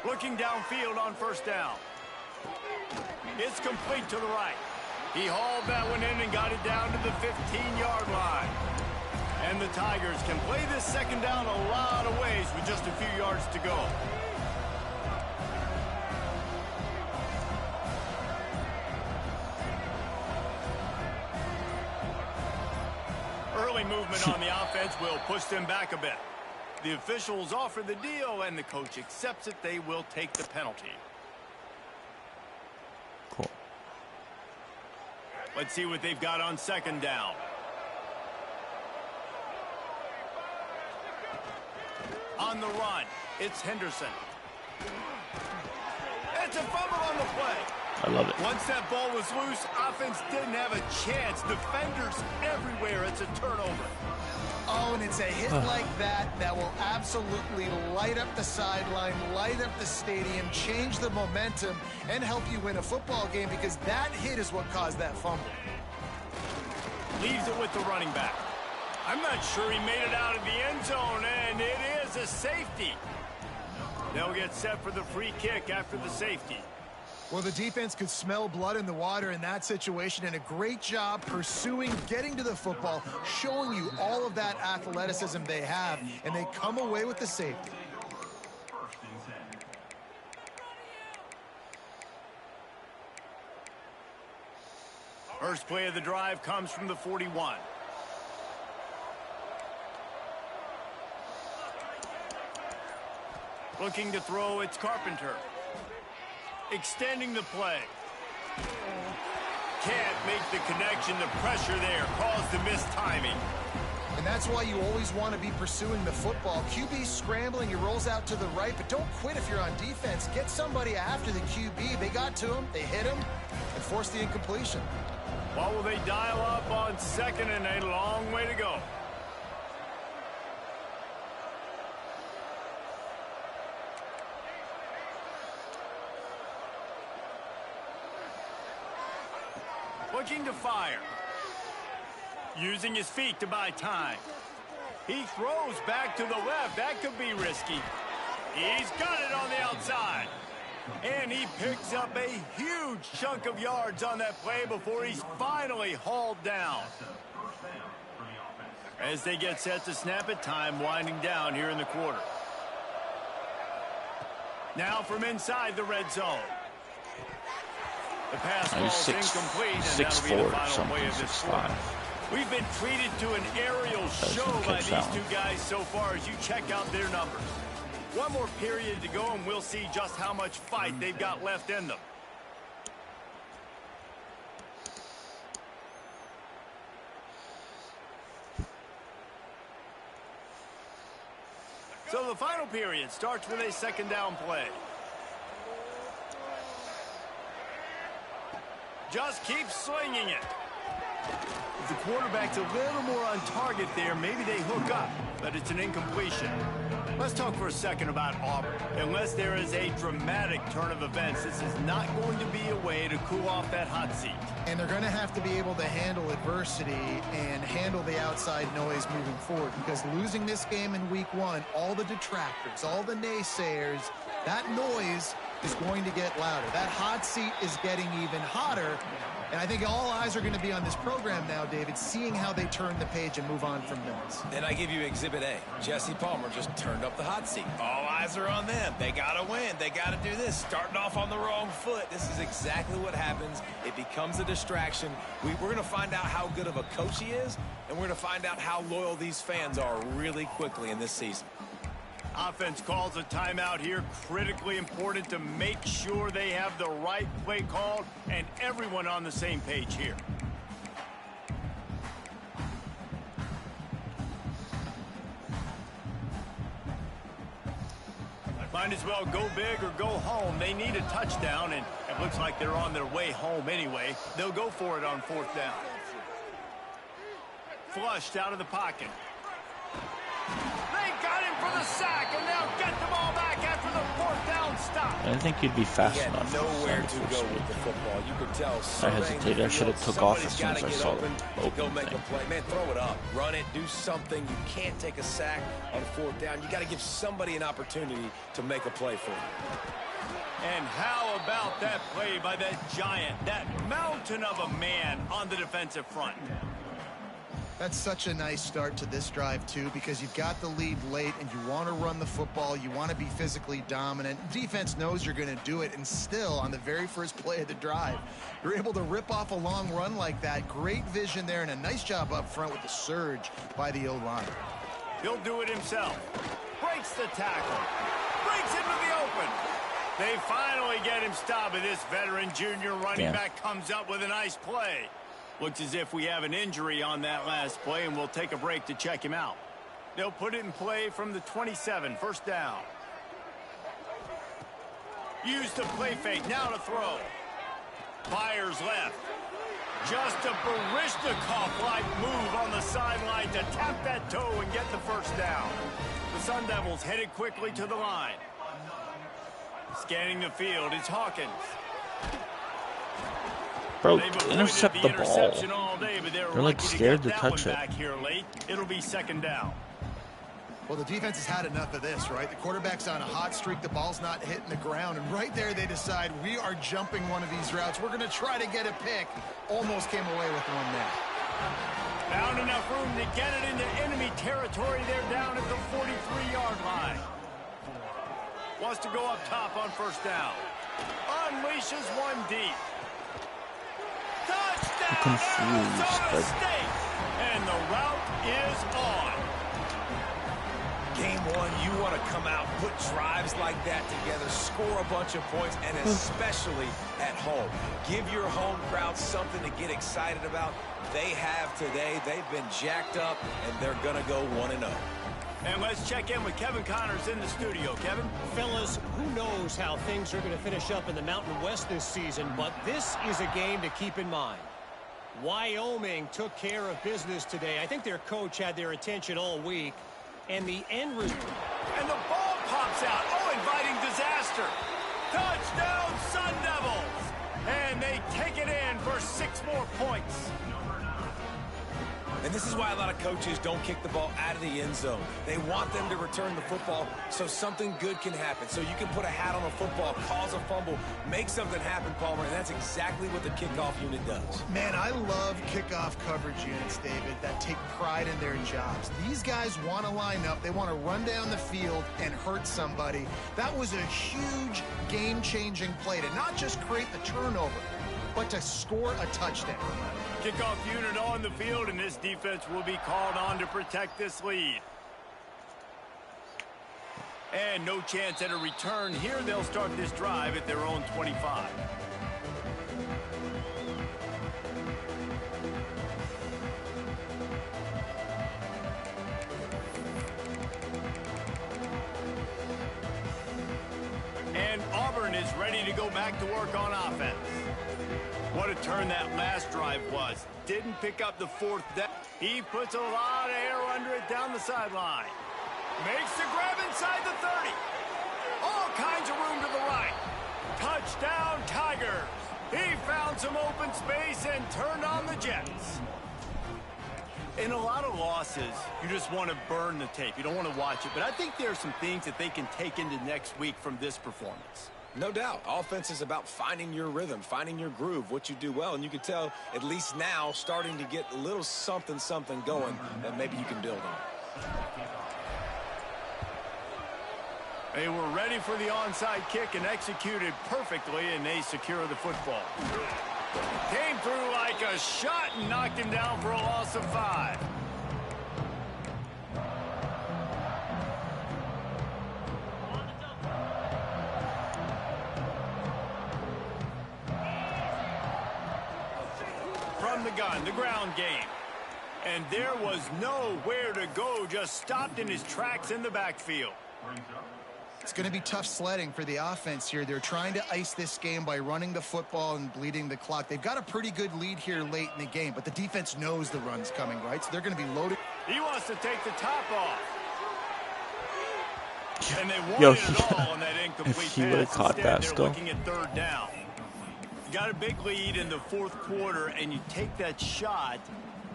Looking downfield on 1st down. It's complete to the right. He hauled that one in and got it down to the 15-yard line. And the Tigers can play this 2nd down a lot of ways with just a few yards to go. Early movement on the offense will push them back a bit. The officials offer the deal, and the coach accepts it. They will take the penalty. Cool. Let's see what they've got on 2nd down. On the run, it's Henderson. It's a fumble on the play. I love it. Once that ball was loose, offense didn't have a chance. Defenders everywhere. It's a turnover. Oh, and it's a hit like that that will absolutely light up the sideline, light up the stadium, change the momentum, and help you win a football game, because that hit is what caused that fumble. Leaves it with the running back. I'm not sure he made it out of the end zone, and it is a safety. They'll get set for the free kick after the safety. Well, the defense could smell blood in the water in that situation, and a great job pursuing, getting to the football, showing you all of that athleticism they have, and they come away with the safety. First play of the drive comes from the 41. Looking to throw, it's Carpenter. Extending the play. can't make the connection. The pressure there caused the missed timing. And that's why you always want to be pursuing the football. QB's scrambling, he rolls out to the right, but don't quit if you're on defense. Get somebody after the QB. They got to him, they hit him, and forced the incompletion. What will they dial up on second and a long way to go? Looking to fire. Using his feet to buy time. He throws back to the left. That could be risky. He's got it on the outside. And he picks up a huge chunk of yards on that play before he's finally hauled down. As they get set to snap it, time winding down here in the quarter. Now from inside the red zone. The pass ball's incomplete, and that'll be the final play of this quarter. We've been treated to an aerial show by these two guys so far as you check out their numbers. One more period to go, and we'll see just how much fight they've got left in them. So the final period starts with a second down play. Just keep slinging it. If the quarterback's a little more on target there, maybe they hook up, but it's an incompletion. Let's talk for a second about Auburn. Unless there is a dramatic turn of events, this is not going to be a way to cool off that hot seat. And they're going to have to be able to handle adversity and handle the outside noise moving forward, because losing this game in week one, all the detractors, all the naysayers, that noise is going to get louder. That hot seat is getting even hotter. And I think all eyes are going to be on this program now, David, seeing how they turn the page and move on from this. And I give you Exhibit A. Jesse Palmer just turned up the hot seat. All eyes are on them. They got to win. They got to do this. Starting off on the wrong foot. This is exactly what happens. It becomes a distraction. We're going to find out how good of a coach he is, and we're going to find out how loyal these fans are really quickly in this season. Offense calls a timeout here. Critically important to make sure they have the right play called and everyone on the same page here. Might as well go big or go home. They need a touchdown, and it looks like they're on their way home anyway. They'll go for it on fourth down. Flushed out of the pocket. They got him for the sack, and they'll get the ball back after the fourth down stop. I didn't think you'd be fast enough. Nowhere to go with the football. You could tell. I hesitated. I should have took off as soon as I saw the Go open make a thing. play. Man, throw it up. Run it. Do something. You can't take a sack on fourth down. You got to give somebody an opportunity to make a play for you. And how about that play by that giant, that mountain of a man on the defensive front? That's such a nice start to this drive, too, because you've got the lead late and you want to run the football. You want to be physically dominant. Defense knows you're going to do it, and still, on the very first play of the drive, you're able to rip off a long run like that. Great vision there, and a nice job up front with the surge by the O-line. He'll do it himself. Breaks the tackle. Breaks into the open. They finally get him stopped, and this veteran junior running back comes up with a nice play. Looks as if we have an injury on that last play, and we'll take a break to check him out. They'll put it in play from the 27, first down. Use the play fake, now to throw. Fires left. Just a Barishnikov-like move on the sideline to tap that toe and get the first down. The Sun Devils headed quickly to the line. Scanning the field is Hawkins. Bro, intercept the ball. They're like scared to touch it. It'll be second down. Well, the defense has had enough of this, right? The quarterback's on a hot streak. The ball's not hitting the ground. And right there, they decide we are jumping one of these routes. We're going to try to get a pick. Almost came away with one there. Found enough room to get it into enemy territory. They're down at the 43-yard line. Wants to go up top on first down. Unleashes one deep. Touchdown, Arizona State! And the route is on. Game one, you want to come out, put drives like that together, score a bunch of points, and especially at home. Give your home crowd something to get excited about. They have today. They've been jacked up, and they're going to go 1-0. And let's check in with Kevin Connors in the studio. Kevin? Fellas, who knows how things are going to finish up in the Mountain West this season, but this is a game to keep in mind. Wyoming took care of business today. I think their coach had their attention all week. And the end result. And the ball pops out. Oh, inviting disaster. Touchdown, Sun Devils. And they take it in for 6 more points. And this is why a lot of coaches don't kick the ball out of the end zone. They want them to return the football so something good can happen. So you can put a hat on a football, cause a fumble, make something happen, Palmer, and that's exactly what the kickoff unit does. Man, I love kickoff coverage units, David, that take pride in their jobs. These guys want to line up. They want to run down the field and hurt somebody. That was a huge game-changing play to not just create the turnover, but to score a touchdown. Kickoff unit on the field, and this defense will be called on to protect this lead. And no chance at a return here. They'll start this drive at their own 25. And Auburn is ready to go back to work on offense. What a turn that last drive was. Didn't pick up the 4th down. He puts a lot of air under it down the sideline. Makes the grab inside the 30. All kinds of room to the right. Touchdown, Tigers. He found some open space and turned on the Jets. In a lot of losses, you just want to burn the tape. You don't want to watch it. But I think there are some things that they can take into next week from this performance. No doubt. Offense is about finding your rhythm, finding your groove, what you do well. And you can tell, at least now, starting to get a little something going that maybe you can build on. They were ready for the onside kick and executed perfectly, and they secure the football. Came through like a shot and knocked him down for a loss of 5. From the gun, the ground game. And there was nowhere to go, just stopped in his tracks in the backfield. It's going to be tough sledding for the offense here. They're trying to ice this game by running the football and bleeding the clock. They've got a pretty good lead here late in the game, but the defense knows the run's coming, right? So they're going to be loaded. He wants to take the top off. And they wanted it all on that incomplete if he would have caught that they're still. looking at 3rd down. You got a big lead in the 4th quarter, and you take that shot,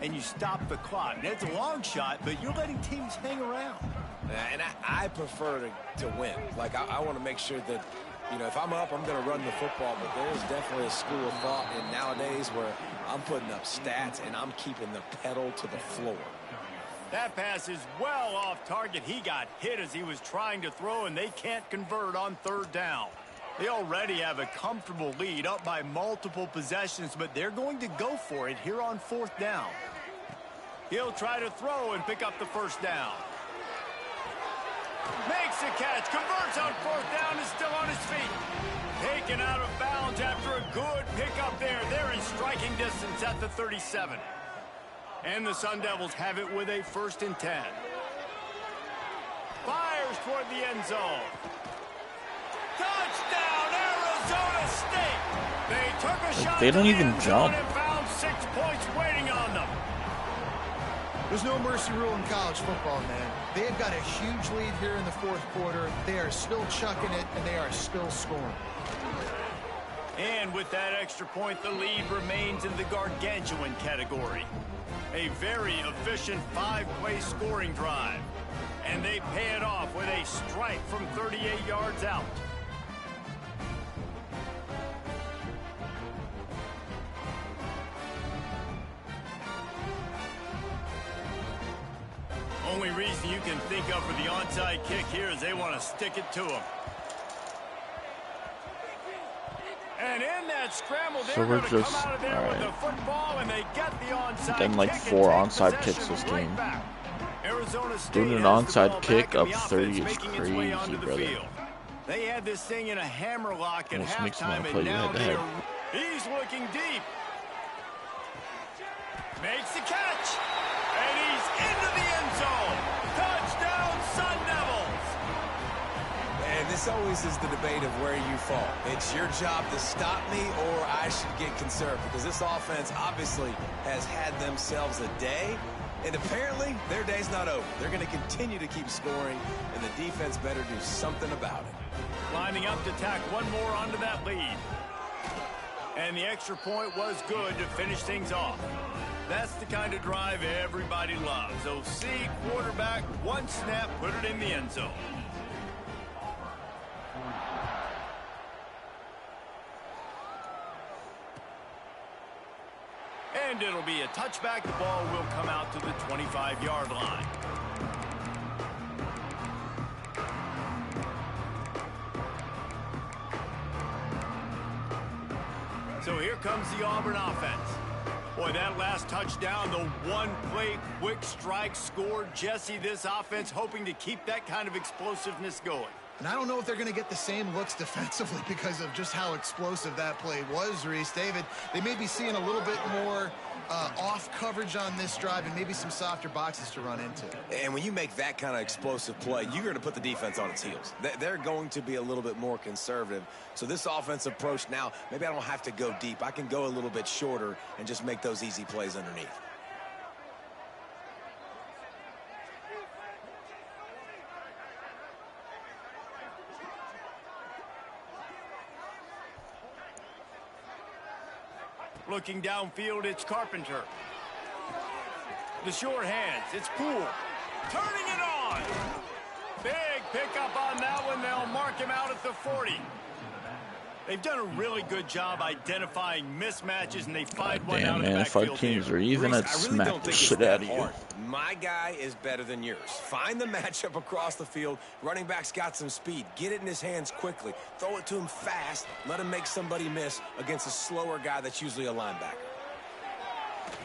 and you stop the clock. And it's a long shot, but you're letting teams hang around. And I prefer to win. Like, I want to make sure that, you know, if I'm up, I'm going to run the football. But there's definitely a school of thought in nowadays where I'm putting up stats and I'm keeping the pedal to the floor. That pass is well off target. He got hit as he was trying to throw, and they can't convert on 3rd down. They already have a comfortable lead, up by multiple possessions, but they're going to go for it here on 4th down. He'll try to throw and pick up the 1st down. Makes the catch, converts on 4th down, is still on his feet. Taken out of bounds after a good pickup there. They're in striking distance at the 37. And the Sun Devils have it with a 1st and 10. Fires toward the end zone. Touchdown, Arizona State. They took a shot. They don't even jump. And found 6 points waiting on them. There's no mercy rule in college football, man. They've got a huge lead here in the 4th quarter. They are still chucking it, and they are still scoring. And with that extra point, the lead remains in the gargantuan category. A very efficient 5-play scoring drive. And they pay it off with a strike from 38 yards out. Only reason you can think of for the onside kick here is they want to stick it to him. And in that scramble, they're going to come out of there with the football, and they get the onside Done like kick 4 and take onside kicks possession this right game. back. Arizona State Doing an has the onside ball kick back, and up the 30 offense is making its way onto crazy, the brother. field. They had this thing in a hammerlock at Almost makes him halftime, wanna and play you now head-to-head. he's looking deep. Makes the catch, and he's into the end zone. Touchdown, Sun Devils. And this always is the debate of where you fall. It's your job to stop me, or I should get conserved, because this offense obviously has had themselves a day, and apparently their day's not over. They're going to continue to keep scoring, and the defense better do something about it. Lining up to tack one more onto that lead. And the extra point was good to finish things off. That's the kind of drive everybody loves. OC, quarterback, one snap, put it in the end zone. And it'll be a touchback. The ball will come out to the 25-yard line. So here comes the Auburn offense. Boy, that last touchdown, the one-play quick strike scored. Jesse, this offense hoping to keep that kind of explosiveness going. And I don't know if they're going to get the same looks defensively because of just how explosive that play was, Reese. David, they may be seeing a little bit more off coverage on this drive and maybe some softer boxes to run into. And when you make that kind of explosive play, you're going to put the defense on its heels. They're going to be a little bit more conservative. So this offensive approach now, maybe I don't have to go deep. I can go a little bit shorter and just make those easy plays underneath. Looking downfield, it's Carpenter. The short hands, it's Poole. Turning it on. Big pickup on that one. They'll mark him out at the 40. They've done a really good job identifying mismatches, and they find one out of the Damn, man, if our backfield. teams are even, I'd smack the shit out of you. My guy is better than yours. Find the matchup across the field. Running back's got some speed. Get it in his hands quickly. Throw it to him fast. Let him make somebody miss against a slower guy that's usually a linebacker.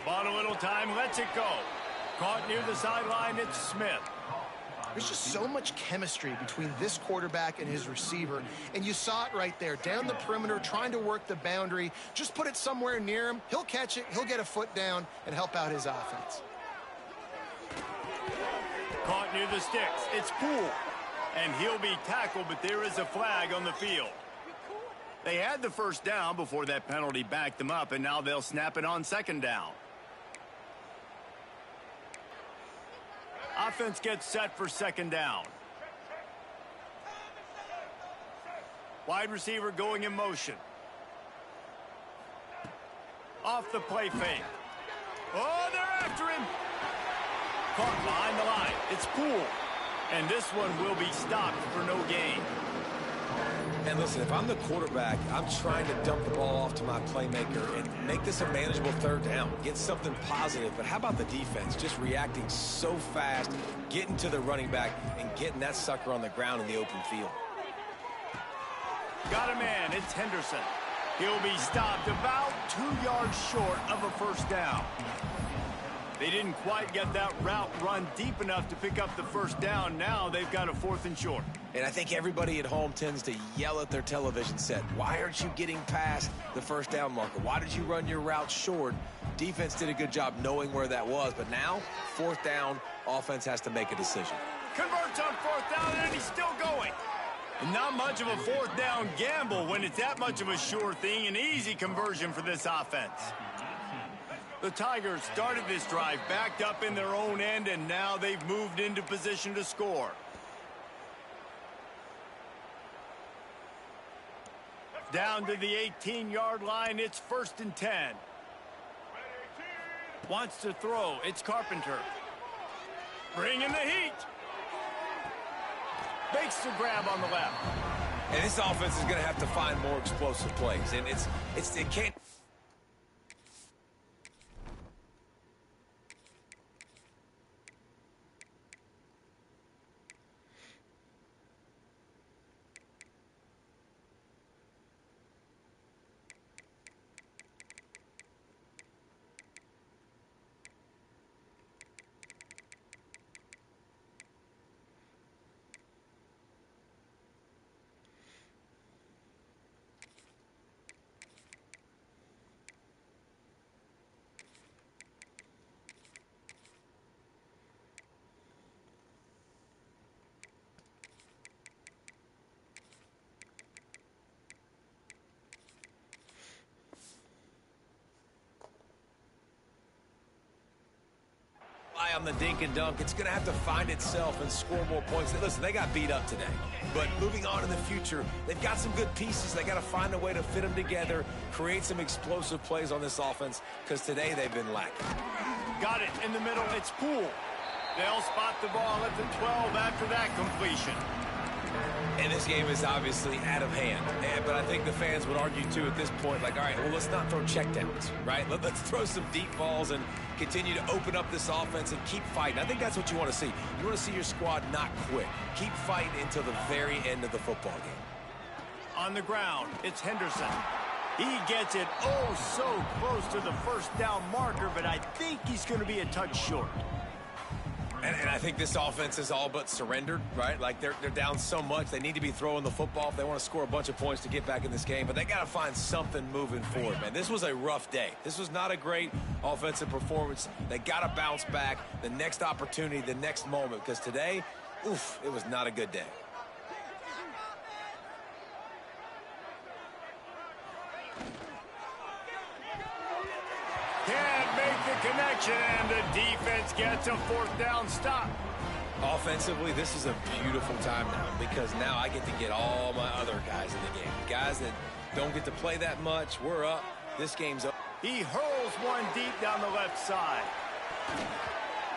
Bought a little time, lets it go. Caught near the sideline, it's Smith. There's just so much chemistry between this quarterback and his receiver, and you saw it right there, down the perimeter, trying to work the boundary. Just put it somewhere near him. He'll catch it, he'll get a foot down, and help out his offense. Caught near the sticks, it's Poole. And he'll be tackled, but there is a flag on the field. They had the first down before that penalty backed them up, and now they'll snap it on second down. Offense gets set for second down. Wide receiver going in motion. Off the play fake. Oh, they're after him. Caught behind the line. It's Poole. And this one will be stopped for no gain. And listen, if I'm the quarterback, I'm trying to dump the ball off to my playmaker and make this a manageable third down. Get something positive. But how about the defense? Just reacting so fast, getting to the running back, and getting that sucker on the ground in the open field. Got a man. It's Henderson. He'll be stopped about 2 yards short of a first down. They didn't quite get that route run deep enough to pick up the first down. Now they've got a 4th and short. And I think everybody at home tends to yell at their television set, why aren't you getting past the first down marker? Why did you run your route short? Defense did a good job knowing where that was, but now, 4th down, offense has to make a decision. Converts on 4th down, and he's still going. And not much of a 4th down gamble when it's that much of a sure thing, an easy conversion for this offense. The Tigers started this drive backed up in their own end, and now they've moved into position to score. Down to the 18-yard line, it's 1st and 10. Wants to throw, it's Carpenter. Bringing the heat. Makes the grab on the left. And this offense is going to have to find more explosive plays, and it can't. on the dink and dunk. It's going to have to find itself and score more points. Listen, they got beat up today. But moving on in the future, they've got some good pieces. They got to find a way to fit them together, create some explosive plays on this offense, because today they've been lacking. Got it in the middle. It's Poole. They'll spot the ball at the 12 after that completion. And this game is obviously out of hand. But I think the fans would argue, too, at this point, like, all right, well, let's not throw checkdowns, right? Let's throw some deep balls and continue to open up this offense and keep fighting. I think that's what you want to see. You want to see your squad not quit. Keep fighting until the very end of the football game. On the ground, it's Henderson. He gets it so close to the first down marker, but I think he's going to be a touch short. And I think this offense is all but surrendered, right? Like, they're down so much. They need to be throwing the football if they want to score a bunch of points to get back in this game. But they got to find something moving forward, man. This was a rough day. This was not a great offensive performance. They got to bounce back the next opportunity, the next moment. Because today, oof, it was not a good day. Can't make the connection, and the defense gets a fourth down stop. Offensively, this is a beautiful time now, because now I get to get all my other guys in the game. Guys that don't get to play that much, we're up. This game's up. He hurls one deep down the left side.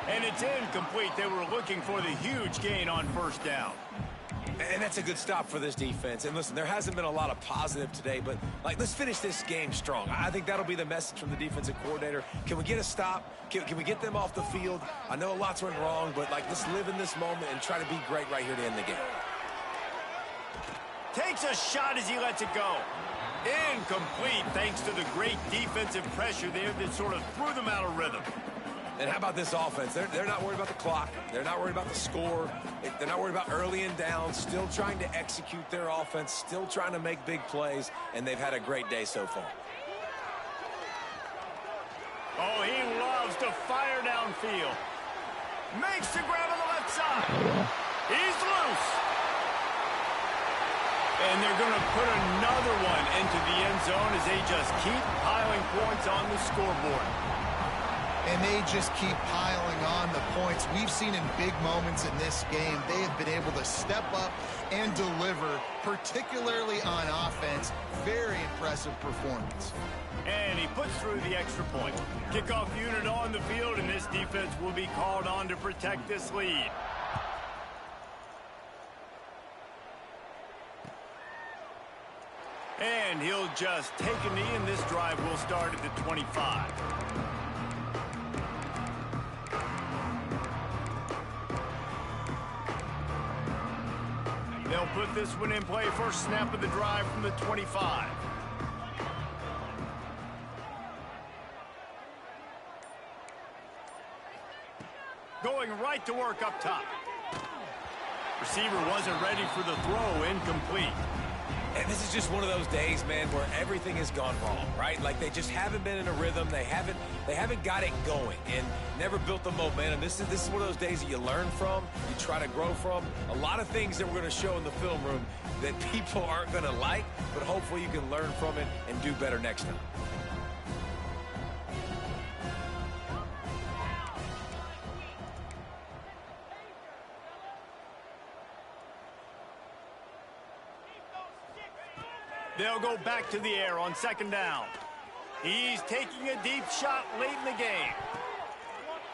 And it's incomplete. They were looking for the huge gain on first down. And that's a good stop for this defense. And listen, there hasn't been a lot of positive today, but like, let's finish this game strong. I think that'll be the message from the defensive coordinator. Can we get a stop? Can we get them off the field? I know a lot's went wrong, but like, let's live in this moment and try to be great right here to end the game. Takes a shot as he lets it go. Incomplete, thanks to the great defensive pressure there that sort of threw them out of rhythm. And how about this offense? They're not worried about the clock. They're not worried about the score. They're not worried about early and down. Still trying to execute their offense. Still trying to make big plays. And they've had a great day so far. Oh, he loves to fire downfield. Makes the grab on the left side. He's loose. And they're going to put another one into the end zone as they just keep piling points on the scoreboard. And they just keep piling on the points. We've seen in big moments in this game, they have been able to step up and deliver, particularly on offense. Very impressive performance. And he puts through the extra point. Kickoff unit on the field, and this defense will be called on to protect this lead. And he'll just take a knee, and this drive will start at the 25. They'll put this one in play. First snap of the drive from the 25. Going right to work up top. Receiver wasn't ready for the throw. Incomplete. And this is just one of those days, man, where everything has gone wrong, right? Like, they just haven't been in a rhythm. They haven't got it going and never built the momentum. This is one of those days that you learn from, you try to grow from. A lot of things that we're going to show in the film room that people aren't going to like, but hopefully you can learn from it and do better next time. They'll go back to the air on second down. He's taking a deep shot late in the game.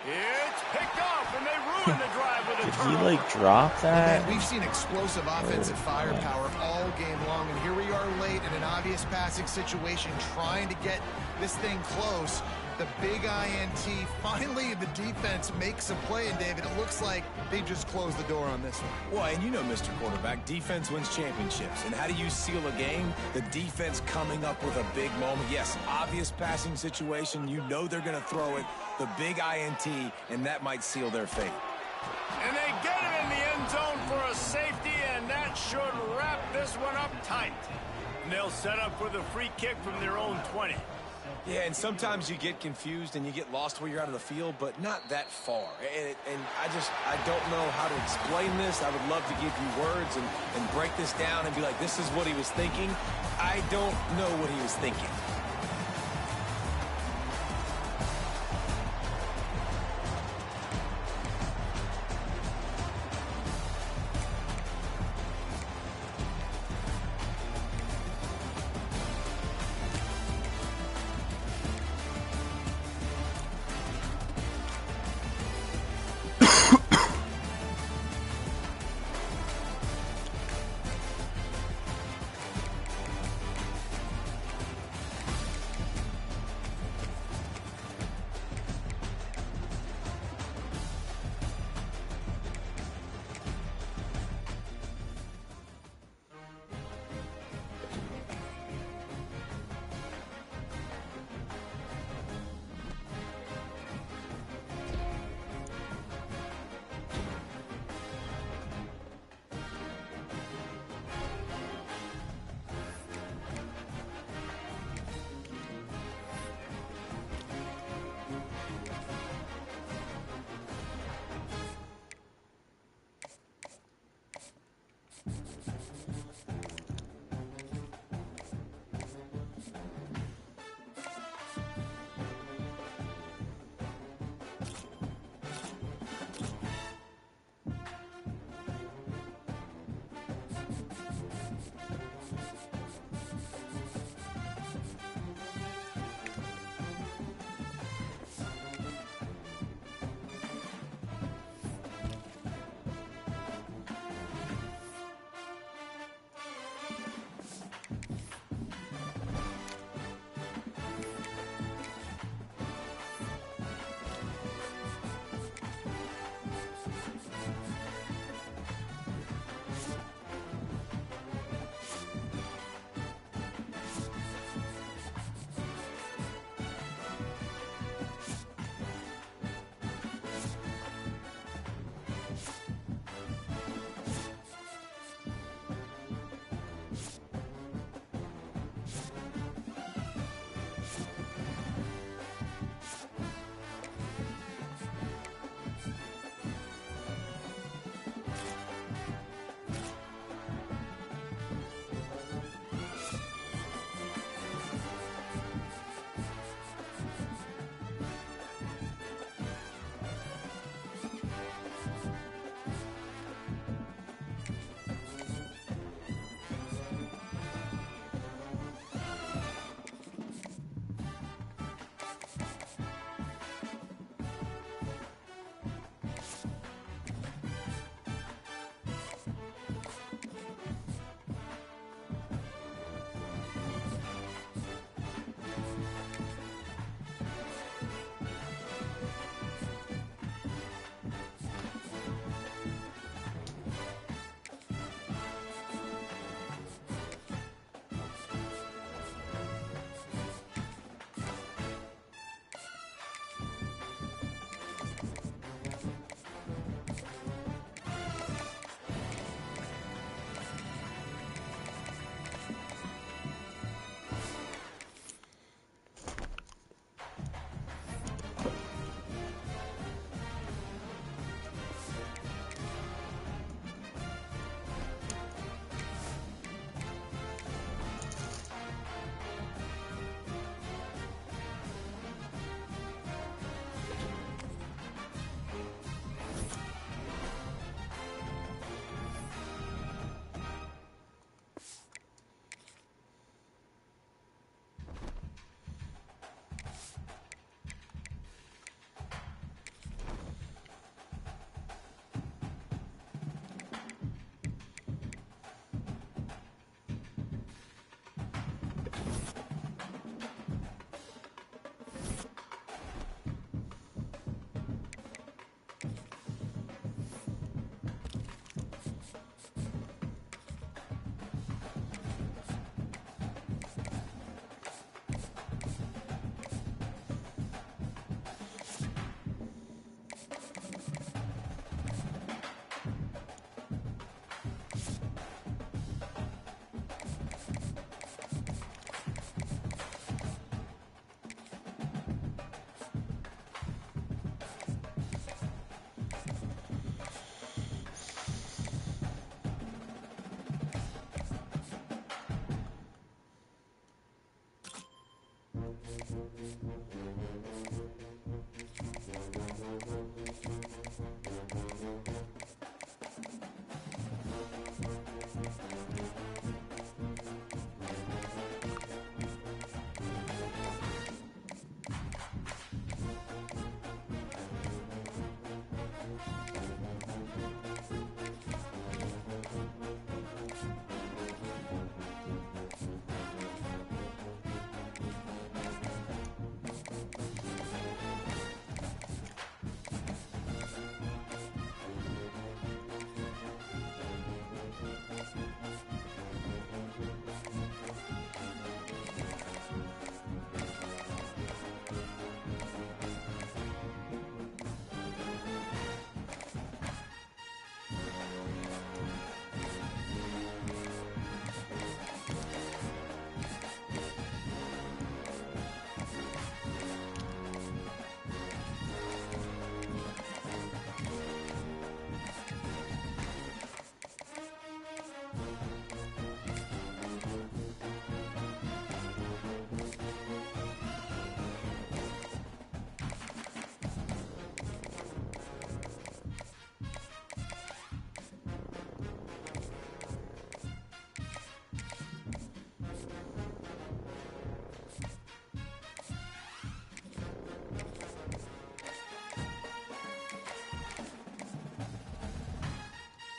It's picked off, and they ruin the drive with a turnover. Did he, like, drop that? Man, we've seen explosive offensive firepower all game long, and here we are late in an obvious passing situation, trying to get this thing close. The big INT, finally the defense makes a play, and David, it looks like they just closed the door on this one. Well, and you know, Mr. Quarterback, defense wins championships. And how do you seal a game? The defense coming up with a big moment. Yes, obvious passing situation. You know they're going to throw it. The big INT, and that might seal their fate. And they get it in the end zone for a safety, and that should wrap this one up tight. And they'll set up for the free kick from their own 20. Yeah, and sometimes you get confused and you get lost where you're out of the field, but not that far. And I don't know how to explain this. I would love to give you words and break this down and be like, this is what he was thinking. I don't know what he was thinking.